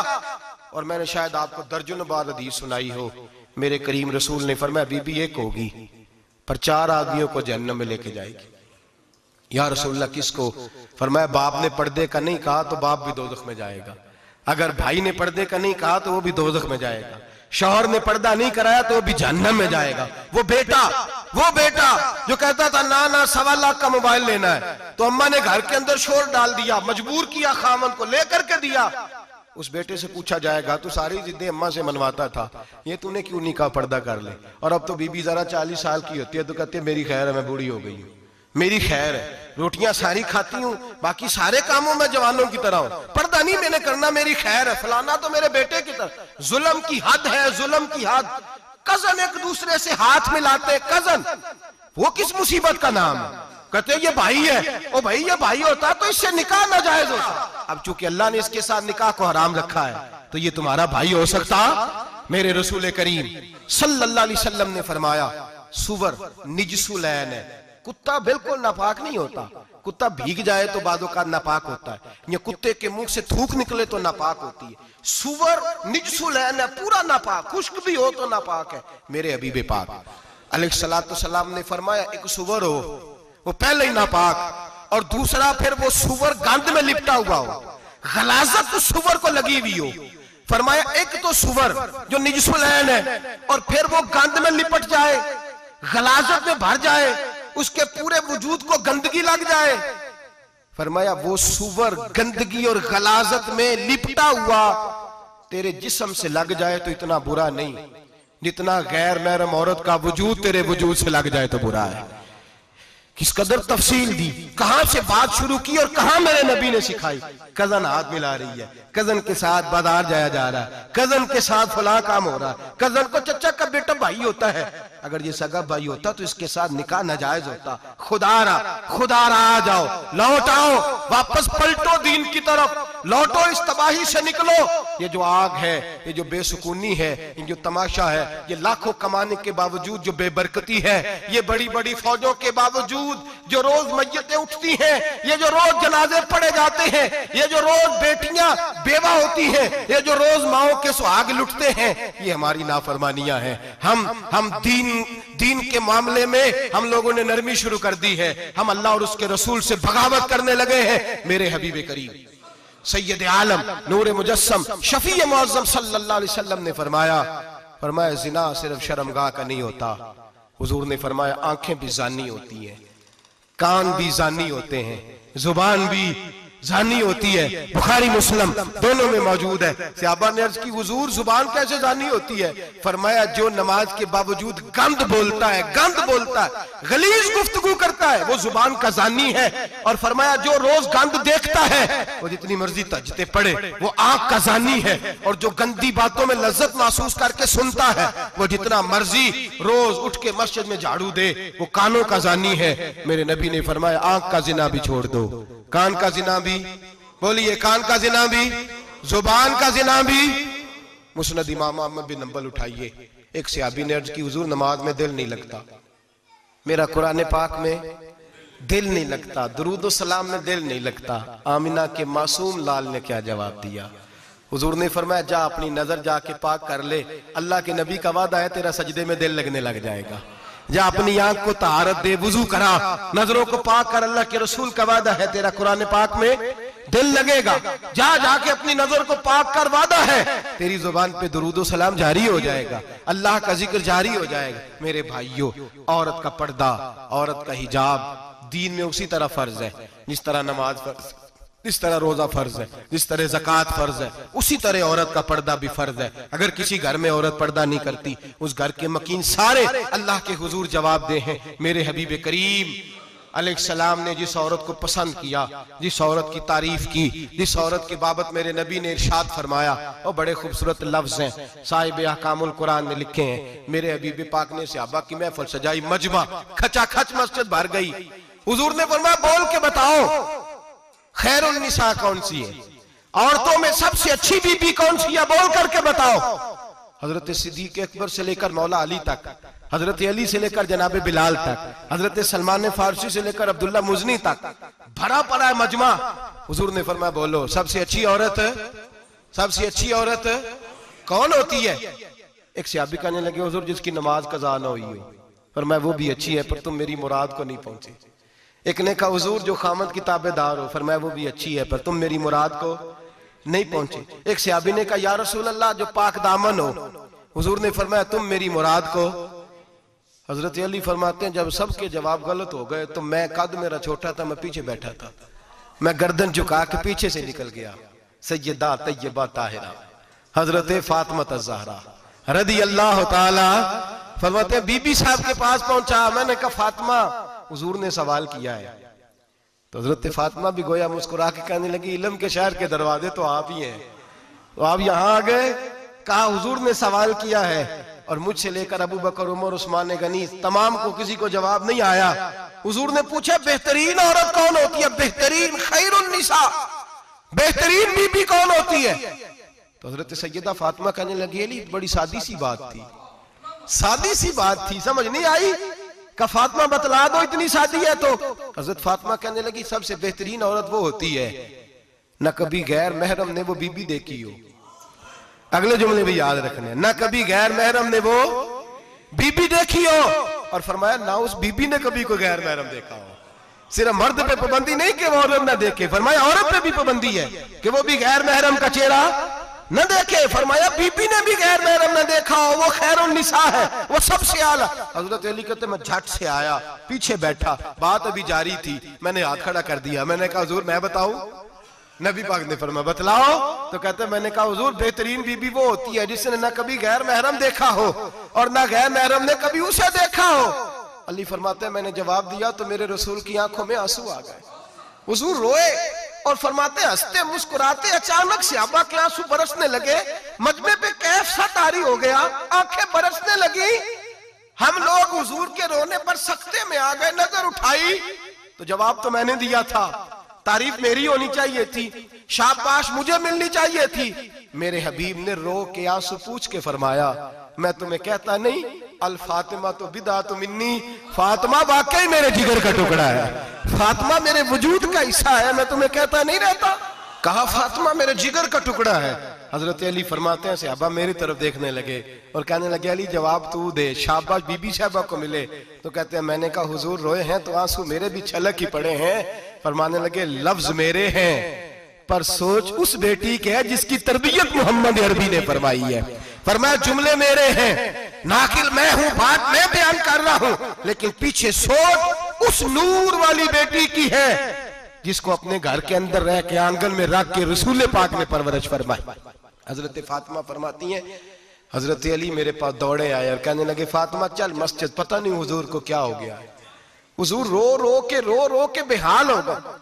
और मैंने शायद आपको दर्जनों बार हदीस सुनाई हो, मेरे करीम रसूल ने फरमाया बीबी एक होगी पर 4 आदमियों को जहन्नम में लेके जाएगी। या रसूलल्लाह किसको? फरमाया बाप ने पर्दे का नहीं कहा तो बाप भी दोज़ख में जाएगा, अगर भाई ने पर्दे का नहीं कहा तो वो भी दोज़ख में जाएगा, शौहर ने पर्दा नहीं कराया तो वो भी जहन्नम में जाएगा। वो बेटा जो कहता था ना ना 1.25 लाख का मोबाइल लेना है, तो अम्मा ने घर के अंदर शोर डाल दिया, मजबूर किया, खामन को लेकर के दिया। उस बेटे से पूछा जाएगा तू सारी जिद्दें अम्मा से मनवाता था, ये तूने क्यों नहीं कहा पर्दा कर ले? और अब तो बीबी जरा 40 साल की होती है तो कहती है मेरी खैर है, मैं बूढ़ी हो गई हूँ, मेरी खैर है, रोटियां सारी खाती हूँ, बाकी सारे कामों में जवानों की तरह हूं, पर्दा नहीं मैंने करना, मेरी खैर है। फलाना तो मेरे बेटे की तरह। जुल्म की हद है, जुल्म की हद। कजन एक दूसरे से हाथ मिलाते, कजन, वो किस मुसीबत का नाम है? कहते ये भाई है, ओ भाई ये भाई होता तो इससे निकाह नाजायज होता। अब चूंकि अल्लाह ने इसके साथ निकाह को हराम रखा है तो ये तुम्हारा भाई हो सकता? मेरे रसूल करीम सल्लल्लाहु अलैहि वसल्लम ने फरमाया सुवर निजसुलैन है, कुत्ता बिल्कुल नापाक नहीं होता, कुत्ता भीग जाए तो बादों का नापाक होता है, या कुत्ते के मुंह से थूक निकले तो नापाक होती है। सुवर निजसुलैन है, पूरा नापाक, खुश्क भी हो तो नापाक है। मेरे हबीब पाक अलैहिस्सलातु वस्सलाम ने फरमाया एक सुवर हो वो पहले ही नापाक, और दूसरा फिर वो सुवर गंद में लिपटा हुआ हो, गलाजत तो सुवर को लगी हुई हो। फरमाया एक तो सुवर जो निजसुलैन है और फिर वो गंद में लिपट जाए, गलाजत में भर जाए, उसके पूरे वजूद को गंदगी लग जाए। फरमाया वो सुवर गंदगी और गलाजत में लिपटा हुआ तेरे जिस्म से लग जाए तो इतना बुरा नहीं, जितना गैर महरम औरत का वजूद तेरे वजूद से लग जाए तो बुरा है। किस कदर तफसील दी, कहां से बात शुरू की और कहां मेरे नबी ने सिखाई। कजन हाथ मिला रही है, कजन के साथ बाजार जाया जा रहा है, कजन के साथ फला काम हो रहा है, कजन को चचा का बेटा भाई होता है, अगर ये सगा भाई होता तो इसके साथ निकाह नाजायज होता। खुदारा आ जाओ, लौट आओ, वापस पलटो दीन की तरफ, लौटो, इस तबाही से निकलो। ये जो आग है, ये जो बेसुकूनी है, ये जो तमाशा है, ये लाखों कमाने के बावजूद जो बेबरकती है, ये बड़ी बड़ी फौजों के बावजूद जो रोज मय्यतें उठती हैं, ये जो रोज जनाजे पड़े जाते हैं, ये जो रोज बेटियां बेवा होती हैं, ये जो रोज माओ के सुहाग लुटते हैं, ये हमारी नाफरमानियां हैं। हम दीन के मामले में हम लोगों ने नरमी शुरू कर दी है, हम अल्लाह और उसके रसूल से बगावत करने लगे हैं। मेरे हबीब करीम सैयद आलम नूर मुजस्सम शफी मुअज़्ज़म सल्लल्लाहु अलैहि वसल्लम ने फरमाया जिना सिर्फ शर्मगाह का नहीं होता, हुजूर ने फरमाया आंखें भी जानी होती हैं, कान भी जानी होते हैं, जुबान भी जानी होती है। बुखारी मुस्लिम दोनों में मौजूद है। सहाबा ने अर्ज की हुजूर जुबान कैसे जानी होती है? फरमाया जो नमाज के बावजूद गंद बोलता है, गलीज गुफ्तगू करता है, वो जुबान का जानी है। और फरमाया जो रोज गंद देखता है, वो जितनी मर्जी तजते पड़े, वो आंख का जानी है। और जो गंदी बातों में लज्जत महसूस करके सुनता है, वो जितना मर्जी रोज उठ के मस्जिद में झाड़ू दे, वो कानों का जानी है। मेरे नबी ने फरमाया आंख का जिना भी छोड़ दो, कान का जिना भी, बोलिए कान का जिना भी, जुबान का जिना भी। मुस्नद इमाम अहमद बिन हंबल उठाइए, एक सहाबी ने अर्ज की हुजूर नमाज में दिल नहीं लगता, मेरा कुरान पाक में दिल नहीं लगता, दुरूद सलाम में दिल नहीं लगता। आमिना के मासूम लाल ने क्या जवाब दिया? हुजूर ने फरमाया जा अपनी नजर जाके पाक कर ले, अल्लाह के नबी का वादा है तेरा सजदे में दिल लगने लग जाएगा। या अपनी आंख को तहारत दे, वुजू करा, नजरों को पाक कर, अल्लाह के रसूल का वादा है तेरा कुरान पाक में दिल लगेगा, जा जाके अपनी नजर को पाक कर, वादा है तेरी जुबान पे दुरूदो सलाम जारी हो जाएगा, अल्लाह का जिक्र जारी हो जाएगा। मेरे भाइयों, औरत का पर्दा, औरत का हिजाब दीन में उसी तरह फर्ज है जिस तरह नमाज फर्ज, जिस तरह रोजा फर्ज है, जिस तरह ज़कात फर्ज है, उसी तरह औरत का पर्दा भी फर्ज है। अगर किसी घर में औरत पर्दा नहीं करती, उस घर के मकीन सारे अल्लाह के हुजूर जवाब दे हैं। मेरे हबीब करीम अलैहिस्सलाम ने जिस औरत को पसंद किया, जिस औरत की तारीफ की, जिस औरत की बाबत मेरे नबी ने इरशाद फरमाया, और बड़े खूबसूरत लफ्ज हैं, साहिब अहकामुल कुरान ने लिखे हैं। मेरे हबीब पाक ने सहाबा की महफिल सजाई, मजमा खचाखच मस्जिद भर गई। हुजूर ने फरमाया, बोल के बताओ खैरुन निसा कौन सी है, औरतों में सबसे अच्छी बीबी कौन सी है, बोल करके बताओ। हजरत सिद्दीक अकबर से लेकर मौला अली तक, हजरत अली से लेकर जनाब बिलाल तक, हजरत सलमान फारसी से लेकर अब्दुल्ला मुजनी तक भरा पड़ा है मजमा। हुजूर ने फरमाया, बोलो सबसे अच्छी औरत, सबसे अच्छी औरत कौन होती है? एक सहाबी कहने लगे, हुजूर जिसकी नमाज कज़ा न हुई हो। फरमाया, वो भी अच्छी है, पर तुम मेरी मुराद को नहीं पहुंचे। एक ने कहा, हुजूर जो खामद की ताबेदार हो। फरमाया, वो भी अच्छी है, पर तुम मेरी मुराद को नहीं पहुंचे। एक सहाबी ने कहा, या रसूल अल्लाह जो पाक दामन हो। हुजूर ने फरमाया, तुम मेरी मुराद को। हजरत अली फरमाते हैं, जब सबके जवाब गलत हो गए तो मैं, कद मेरा छोटा था, मैं पीछे बैठा था, मैं गर्दन झुका के पीछे से निकल गया। सैयदा तैयबा ताहिरा हजरत फातिमा ज़हरा रदी अल्लाह ताला फरमाते हैं, बीबी साहब के पास पहुंचा। मैंने कहा, फातिमा हुजूर ने सवाल किया है। तो हजरत फातिमा भी गोया मुस्कुरा के कहने लगी, इल्म के शहर के दरवाजे तो आप ही हैं, तो आप यहाँ आ गए। कहा, हुजूर ने सवाल किया है, और मुझसे लेकर अबू बकर, उमर, उस्मान गनी, तमाम को किसी को जवाब नहीं आया। हुजूर ने पूछा, बेहतरीन औरत कौन होती है? बेहतरीन खैरुन निसा, बेहतरीन बीबी कौन होती है? तो हजरत सैयदा फातिमा कहने लगी, अली बड़ी सादी सी बात थी, सादी सी बात थी, समझ नहीं आई। का फातिमा बतला दो, इतनी सादी है तो। हजरत फातिमा कहने लगी, सबसे बेहतरीन औरत वो होती है न कभी गैर महरम ने वो बीबी देखी हो। अगले जुमले भी याद रखने, न कभी गैर महरम ने वो बीबी देखी हो। और फरमाया, ना उस बीबी ने कभी कोई गैर महरम देखा हो। सिर्फ मर्द पे पाबंदी नहीं कि वो औरत ना देखे, फरमाया औरत पे भी पाबंदी है कि वो भी गैर महरम का चेहरा न देखे। फरमाया, बीबी ने भी गैर महरम न देखा हो, वो खैरुन निसा है, वो सबसे आला। हजरत अली कहते, मैं झट से आया, पीछे बैठा, बात अभी जारी थी, मैंने हाथ खड़ा कर दिया। मैंने कहा, हुजूर मैं बताऊं? नबी पाक ने फरमाया, बतलाओ। तो कहते, मैंने कहा, हुजूर बेहतरीन बीबी वो होती है जिसने न कभी गैर महरम देखा हो और न गैर महरम ने कभी उसे देखा हो। अली फरमाते, मैंने जवाब दिया तो मेरे रसूल की आंखों में आंसू आ गए। हुजूर रोए और फरमाते, हंसते मुस्कुराते अचानक सहाबा के आंसू बरसने लगे, मजमे पे कैफ सा तारी हो गया, आंखें बरसने लगी। हम लोग हुजूर के रोने पर सख्ते में आ गए। नजर उठाई तो जवाब तो मैंने दिया था, तारीफ मेरी होनी चाहिए थी, शाबाश मुझे मिलनी चाहिए थी। मेरे हबीब ने रो के आंसू पूछ के फरमाया, मैं तुम्हें कहता नहीं, अल फातिमा तो बिदा तो मिन्नी, फातिमा वाकई मेरे जिगर का टुकड़ा है, फातिमा मेरे वजूद का हिस्सा है, मैं तुम्हें कहता नहीं रहता। कहा, फातिमा मेरे जिगर का टुकड़ा है। हजरत अली फरमाते हैं, सहाबा मेरी तरफ देखने लगे और कहने लगे, अली जवाब तू दे, शाबाश बीबी साहबा को मिले। तो कहते हैं, मैंने कहा, हुजूर रोए हैं तो आंसू मेरे भी छलक ही पड़े हैं। फरमाने लगे, लफ्ज मेरे हैं पर सोच उस बेटी के है जिसकी तरबियत मोहम्मद अरबी ने फरमाई है। फरमाया, जुमले मेरे हैं, नाकिल मैं हूं, बात मैं बयान कर रहा हूं, लेकिन पीछे सोच उस नूर वाली बेटी की है जिसको अपने घर के अंदर रह के आंगन में रख के रसूल पाक ने परवरिश फरमाई। हजरत फातिमा फरमाती हैं, हजरत अली मेरे पास दौड़े आए और कहने लगे, फातिमा चल मस्जिद, पता नहीं हुजूर को क्या हो गया है। हुजूर रो रो के बेहाल हो गए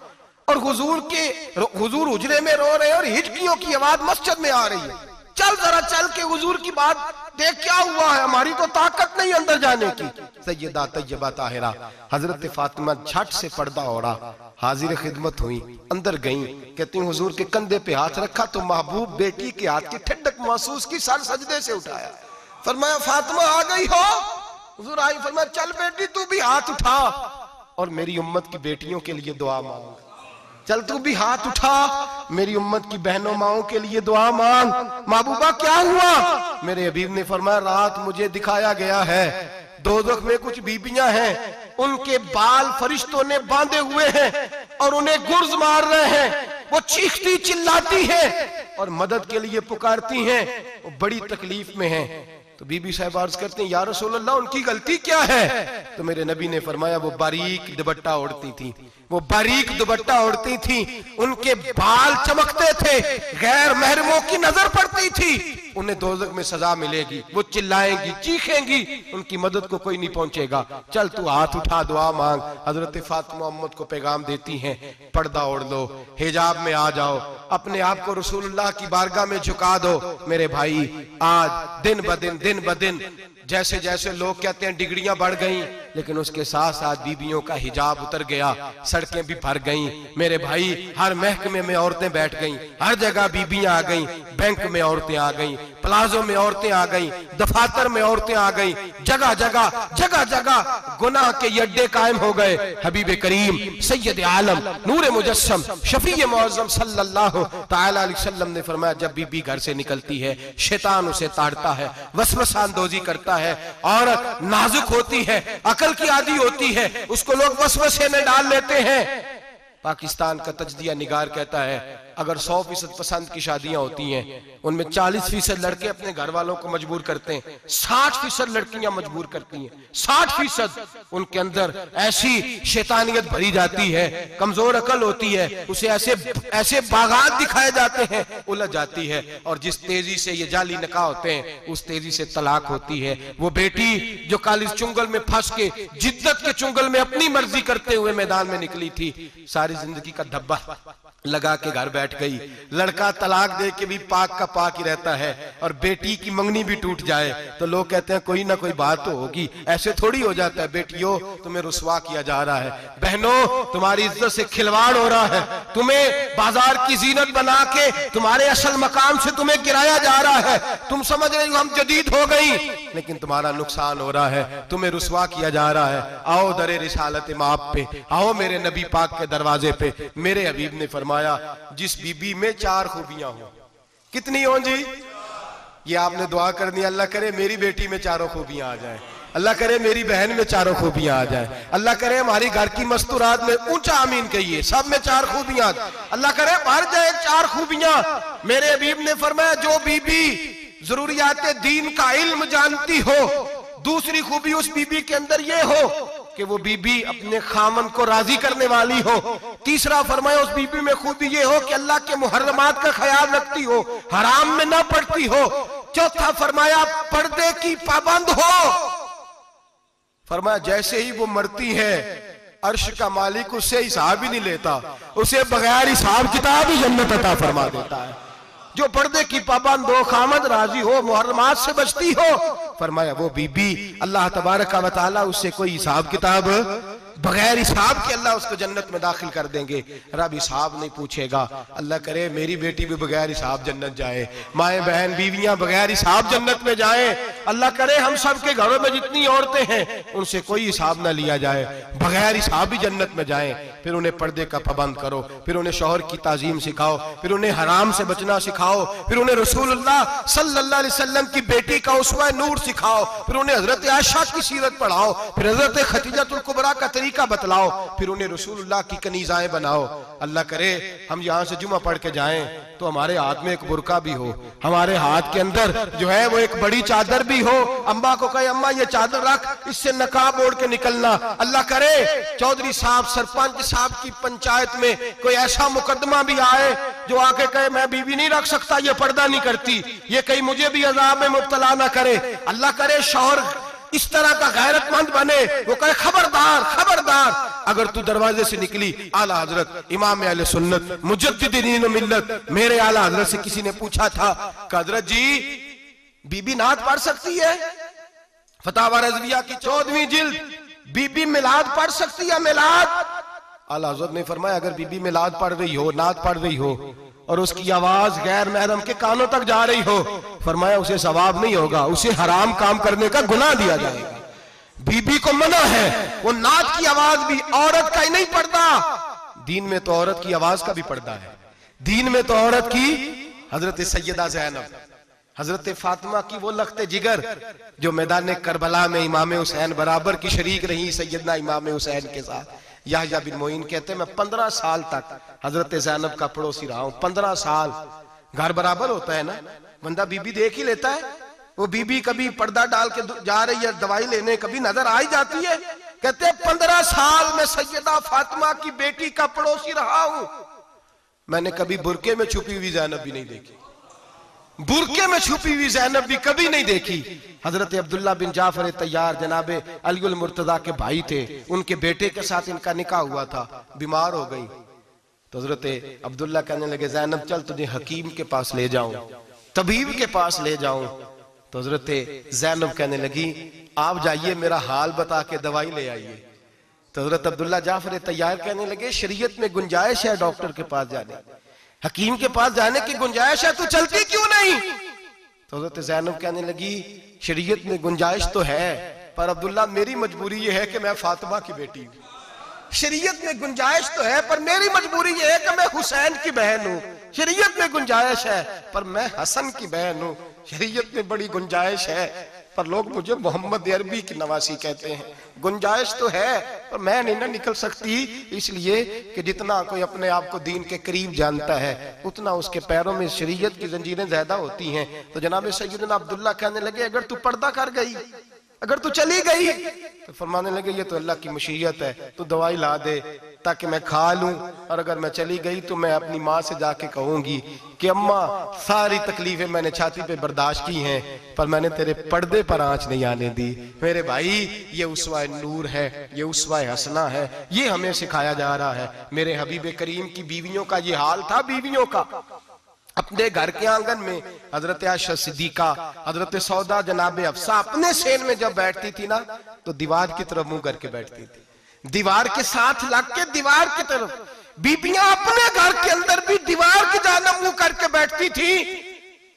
और हुजूर हुजरे में रो रहे हैं और हिचकियों की आवाज मस्जिद में आ रही है। चल जरा चल के हुजूर की बात देख, क्या हुआ है, हमारी तो ताकत नहीं अंदर जाने की। सैयदा तैयबा ताहिरा हजरत फातिमा झट से पर्दा ओढ़ा, हाजिर खिदमत हुई, अंदर गई। कहती हूँ, हुजूर के कंधे पे हाथ रखा तो महबूब बेटी के हाथ की ठंडक महसूस की, सर सजदे से उठाया। फरमाया, फातिमा आ गई हो? हुजूर आई। फरमाया, चल बेटी तू भी हाथ उठा और मेरी उम्मत की बेटियों के लिए दुआ मांग। चल तू भी हाथ उठा, मेरी उम्मत की बहनों माओं के लिए दुआ मांग। महबूबा क्या हुआ? मेरे हबीब ने फरमाया, रात मुझे दिखाया गया है, दोज़ख में कुछ बीबियां हैं, उनके बाल फरिश्तों ने बांधे हुए हैं और उन्हें गुर्ज मार रहे हैं। वो चीखती चिल्लाती हैं और मदद के लिए पुकारती हैं, वो बड़ी तकलीफ में हैं। तो बीबी साहब अर्ज करते हैं, या रसूल अल्लाह उनकी गलती क्या है? तो मेरे नबी ने फरमाया, वो बारीक दुपट्टा ओढ़ती थी, वो बारीक दुपट्टा ओढ़ती थी, उनके बाल चमकते थे, गैर महरमों की नजर पड़ती थी, उन्हें दोज़ख में सजा मिलेगी, वो चिल्लाएंगी, चीखेंगी, उनकी मदद को कोई नहीं पहुंचेगा। चल तू हाथ उठा, दुआ मांग। हजरत फातिमा उम्मत को पैगाम देती हैं, पर्दा ओढ़ लो, हिजाब में आ जाओ, अपने आप को रसूलुल्लाह की बारगाह में झुका दो। मेरे भाई, आज दिन ब दिन जैसे जैसे लोग कहते हैं डिग्रियां बढ़ गई, लेकिन उसके साथ साथ बीबियों का हिजाब उतर गया, सड़कें भी भर गईं। मेरे भाई, हर महकमे में औरतें बैठ गईं, हर जगह बीबियां आ गईं, बैंक में औरतें आ गईं, प्लाजो में औरतें आ गईं, दफातर में औरतें आ गईं, जगह जगह गुनाह के अड्डे कायम हो गए। हबीब करीम सैयद आलम नूर मुजस्सम शफी मुअज़्ज़म सल्लल्लाहु तआला अलैहि वसल्लम ने फरमाया, जब बीबी घर से निकलती है, शैतान उसे ताड़ता है, वसवसा अंदोज़ी करता है, और नाजुक होती है, अकल की आदी होती है, उसको लोग वसवसे में डाल लेते हैं। पाकिस्तान का तजदिया निगार कहता है, अगर 100% पसंद की शादियां होती हैं, उनमें 40% लड़के अपने घर वालों को मजबूर करते हैं, 60% लड़कियां मजबूर करती हैं। 60% उनके अंदर ऐसी शैतानियत भरी जाती है, कमजोर अकल होती है, उसे ऐसे बागात दिखाए जाते हैं, उलझ जाती है, और जिस तेजी से ये जाली निकाह होते हैं, उस तेजी से तलाक होती है। वो बेटी जो कालिज चुंगल में फंस के, जिद्दत के चुंगल में अपनी मर्जी करते हुए मैदान में निकली थी, सारी जिंदगी का धब्बा लगा के घर बैठ गई। लड़का तलाक दे के भी पाक का पाक ही रहता है, और बेटी की मंगनी भी टूट जाए तो लोग कहते हैं कोई ना कोई बात तो होगी। ऐसे थोड़ी हो जाता है। बेटियों, तुम्हें रुसवा किया जा रहा है, बहनों तुम्हारी इज्जत से खिलवाड़ हो रहा है, तुम्हें बाजार की जीनत बना के तुम्हारे असल मकाम से तुम्हें गिराया जा रहा है। तुम समझ रहे हो हम जदीद हो गई, लेकिन तुम्हारा नुकसान हो रहा है, तुम्हें रुसवा किया जा रहा है। आओ दरे रिसालत माप पे, आओ मेरे नबी पाक के दरवाजे पे। मेरे हबीब ने फरमाया, जिस बीबी में 4 खूबियां हो। कितनी हो जी? ये आपने दुआ करनी, अल्लाह करे मेरी बेटी में 4 खूबियां आ जाए, अल्लाह करे मेरी बहन में 4 खूबियां आ जाए, अल्लाह करे हमारी घर की मस्तूरात में, ऊंचा आमीन कहिए, सब में 4 खूबियां, अल्लाह करे भर जाए 4 खूबियां। मेरे हबीब ने फरमाया, जो बीबी जरूरियात दीन का इल्म जानती हो, दूसरी खूबी उस बीबी के अंदर ये हो कि वो बीबी अपने खामन को राजी करने वाली हो। तीसरा फरमाया, उस बीबी में खूबी ये हो कि अल्लाह के मुहर्रमात का ख्याल रखती हो, हराम में ना पड़ती हो। चौथा फरमाया, पर्दे की पाबंद हो। फरमाया, जैसे ही वो मरती है, अर्श का मालिक उससे हिसाब ही नहीं लेता, उसे बगैर हिसाब किताब ही जन्नत अता फरमा देता है। जो पर्दे की पाबंद हो, खामद राजी हो, मुहर्रमात से बचती हो, फरमाया वो बीबी अल्लाह तबारक व तआला उससे कोई हिसाब किताब, बगैर हिसाब के अल्लाह उसको जन्नत में दाखिल कर देंगे। रब हिसाब नहीं पूछेगा। अल्लाह करे मेरी बेटी भी बगैर हिसाब जन्नत जाए, माए बहन बीवियां बगैर हिसाब जन्नत में जाए। अल्लाह करे हम सब के घरों में जितनी औरतें हैं उनसे कोई हिसाब ना लिया जाए, बगैर हिसाब भी जन्नत में जाए। फिर उन्हें पर्दे का पाबंद करो, फिर उन्हें शौहर की ताजीम सिखाओ, फिर उन्हें हराम से बचना सिखाओ, फिर उन्हें रसूलुल्लाह सल्लल्लाहु अलैहि वसल्लम की बेटी का उस्वा नूर सिखाओ, फिर उन्हें हजरत आयशा की सीरत पढ़ाओ, फिर हजरत खदीजतुल कुबरा का तरीका बतलाओ, फिर उन्हें रसूलुल्लाह की कनीज़ाएं बनाओ। अल्लाह करे हम यहाँ से जुमा पढ़ के जाएं तो हमारे हाथ में एक बुरका भी हो, हमारे हाथ के अंदर जो है वो एक बड़ी चादर भी हो। अम्मा को कहे अम्मा ये चादर रख, इससे नकाब ओढ़ के निकलना। अल्लाह करे चौधरी साहब सरपंच साहब की पंचायत में कोई ऐसा मुकदमा भी आए जो आके कहे मैं बीवी नहीं रख सकता, ये पर्दा नहीं करती, ये कहीं मुझे भी अजाब में मुब्तला ना करे। अल्लाह करे शौहर इस तरह का गैरतमंद बने, वो कहे खबरदार खबरदार, अगर तू दरवाजे से निकली। आला हजरत इमाम अहले सुन्नत मुजद्दिदीन मिल्लत मेरे आला हजरत से किसी ने पूछा था कि हजरत जी बीबी नात पढ़ सकती है? फतावा रज़विया की 14वीं जिल्द, बीबी मिलाद पढ़ सकती है? मिलाद? आला हजरत ने फरमाया अगर बीबी मिलाद पढ़ रही हो, नात पढ़ रही हो और उसकी आवाज गैर महरम के कानों तक जा रही हो, फरमाया उसे सवाब नहीं होगा, उसे हराम काम करने का गुनाह दिया जाएगा। बीबी को मना है, वो नात की आवाज भी औरत का ही नहीं पड़ता, दीन में तो औरत की आवाज का भी पर्दा है। दीन में तो औरत की हजरत सैयदा ज़ैनब, हजरत फातिमा की वो लख्ते जिगर जो मैदान करबला में इमाम हुसैन बराबर की शरीक रही सैयदना इमाम हुसैन के साथ। याहया बिन मोइन कहते हैं मैं 15 साल तक हजरत ज़ैनब का पड़ोसी रहा हूं। 15 साल। घर बराबर होता है ना, बंदा बीबी देख ही लेता है। वो बीबी कभी पर्दा डाल के जा रही है दवाई लेने, कभी नजर आ ही जाती है। कहते हैं 15 साल में सैयदा फातिमा की बेटी का पड़ोसी रहा हूं, मैंने कभी बुरके में छुपी हुई ज़ैनब भी नहीं देखी। बुरके में छुपी हुई ज़ैनब भी कभी नहीं देखी। हजरत अब्दुल्ला बिन जाफर तैयार जनाबे अलीउल मुर्तजा के भाई थे, उनके बेटे के साथ इनका निकाह हुआ था। बीमार हो गई तो हजरत अब्दुल्ला कहने लगे ज़ैनब चल तुझे हकीम के पास ले जाऊं, तबीब के पास ले जाऊं। तो हजरत ज़ैनब कहने लगी आप जाइए मेरा हाल बता के दवाई ले आइए। तो हजरत अब्दुल्ला जाफर तैयार कहने लगे शरीयत में गुंजाइश है डॉक्टर के पास जाने, हकीम के पास जाने की गुंजाइश है, तू चलती क्यों नहीं? तो हजरत ज़ैनब कहने लगी शरीयत में गुंजाइश तो है, पर अब्दुल्ला मेरी मजबूरी ये है कि मैं फातिमा की बेटी हूं। शरीयत में गुंजाइश तो है पर मेरी मजबूरी ये है कि मैं हुसैन की बहन हूं। शरीयत में गुंजाइश है पर मैं हसन की बहन हूं। शरीयत में बड़ी गुंजाइश है पर लोग मुझे मोहम्मद अरबी की नवासी कहते हैं। गुंजाइश तो है पर मैं नहीं ना निकल सकती, इसलिए कि जितना कोई अपने आप को दीन के करीब जानता है उतना उसके पैरों में शरीयत की जंजीरें ज्यादा होती हैं। तो जनाब सैयदना अब्दुल्ला कहने लगे अगर तू पर्दा कर गई, अगर तू चली गई, तो फरमाने लगे ये तो अल्लाह की मशीयत है, तू दवाई ला दे ताकि मैं खा लूं, और अगर मैं चली गई तो मैं अपनी माँ से जाके कहूंगी कि अम्मा सारी तकलीफें मैंने छाती पे बर्दाश्त की हैं पर मैंने तेरे पर्दे पर आंच नहीं आने दी। मेरे भाई ये उसवा नूर है, ये उसवा हसना है, ये हमें सिखाया जा रहा है। मेरे हबीब करीम की बीवियों का ये हाल था। बीवियों का अपने घर के आंगन में हजरत आयशा सिद्दीका, हजरत सौदा जनाबे अफसा अपने सेन में जब बैठती थी ना तो दीवार की तरफ मुंह करके बैठती थी, दीवार के साथ लग के दीवार की तरफ। बीबियां अपने घर के अंदर भी दीवार की जानब मुंह करके बैठती थी।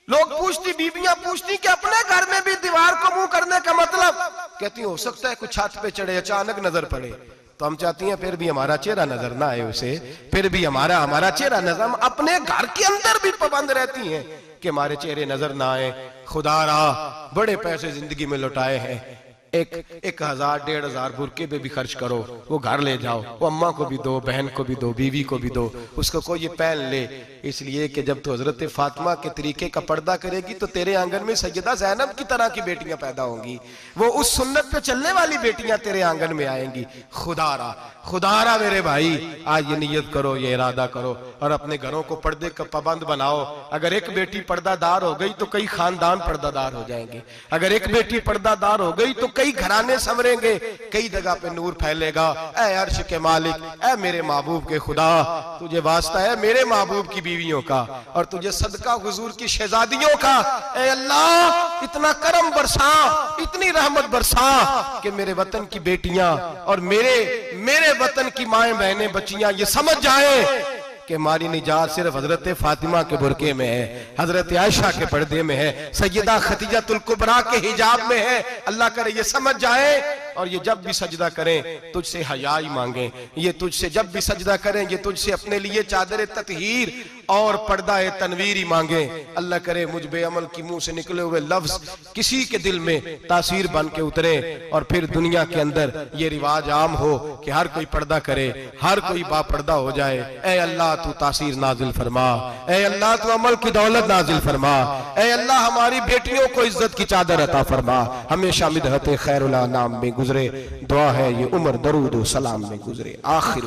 लोग पूछती, बीबियां पूछती कि अपने घर में भी दीवार को मुंह करने का मतलब? कहती हो सकता है कुछ छत पे चढ़े अचानक नजर पड़े तो हम चाहती हैं फिर भी हमारा चेहरा नजर ना आए उसे, फिर भी हमारा चेहरा नजर। हम अपने घर के अंदर भी पाबंद रहती हैं कि हमारे चेहरे नजर ना आए। खुदारा बड़े पैसे जिंदगी में लुटाए हैं, 1000 1500 बुरके पे भी खर्च करो, वो घर ले जाओ, वो अम्मा को भी दो, बहन को भी दो, बीवी को भी दो, उसको कोई ये पहन ले। इसलिए कि जब तो हजरत फातिमा के तरीके का पर्दा करेगी तो तेरे आंगन में सैयदा ज़ैनब की तरह की बेटियां पैदा होंगी, वो उस सुन्नत पे चलने वाली बेटियां तेरे आंगन में आएंगी। खुदारा मेरे भाई आज ये नियत करो, ये इरादा करो और अपने घरों को पर्दे का पाबंद बनाओ। अगर एक बेटी पर्दादार हो गई तो कई खानदान पर्दादार हो जाएंगे, अगर एक बेटी पर्दादार हो गई तो कई घराने संवरेंगे, कई जगह पे नूर फैलेगा। ऐ अर्श के मालिक, ऐ मेरे महबूब के खुदा, तुझे वास्ता है मेरे महबूब की बीवियों का और तुझे सदका हुजूर की शहजादियों का। ऐ अल्लाह इतना करम बरसा, इतनी रहमत बरसा कि मेरे वतन की बेटियां और मेरे वतन की माएं बहनें बच्चियां ये समझ जाए कि हमारी निजात सिर्फ हजरत फातिमा के बुरके में है, हजरत आयशा के पर्दे में है, सैयदा खदीजातुल कुबरा के हिजाब में है। अल्लाह करे ये समझ जाए और ये जब भी सजदा करें तुझसे हयाई मांगे, ये तुझसे जब भी सजदा करें ये तुझसे अपने लिए चादर ततहीर और पर्दा तनवीर ही मांगे। अल्लाह करे मुझ बेअमल की मुंह से निकले हुए लफ्ज किसी के दिल में तासीर बन के उतरे और फिर दुनिया के अंदर ये रिवाज आम हो कि हर कोई पर्दा करे, हर कोई बापर्दा हो जाए। ऐ अल्लाह तू तासीर नाजिल फरमा, ऐ अल्लाह तू अमल की दौलत नाजिल फरमा, ऐ अल्लाह हमारी बेटियों को इज्जत की चादर अता फरमा। हमेशा मिदहत खैरुल अनाम में गुजरे, दुआ है ये उम्र दरूद व सलाम में गुजरे। आखिर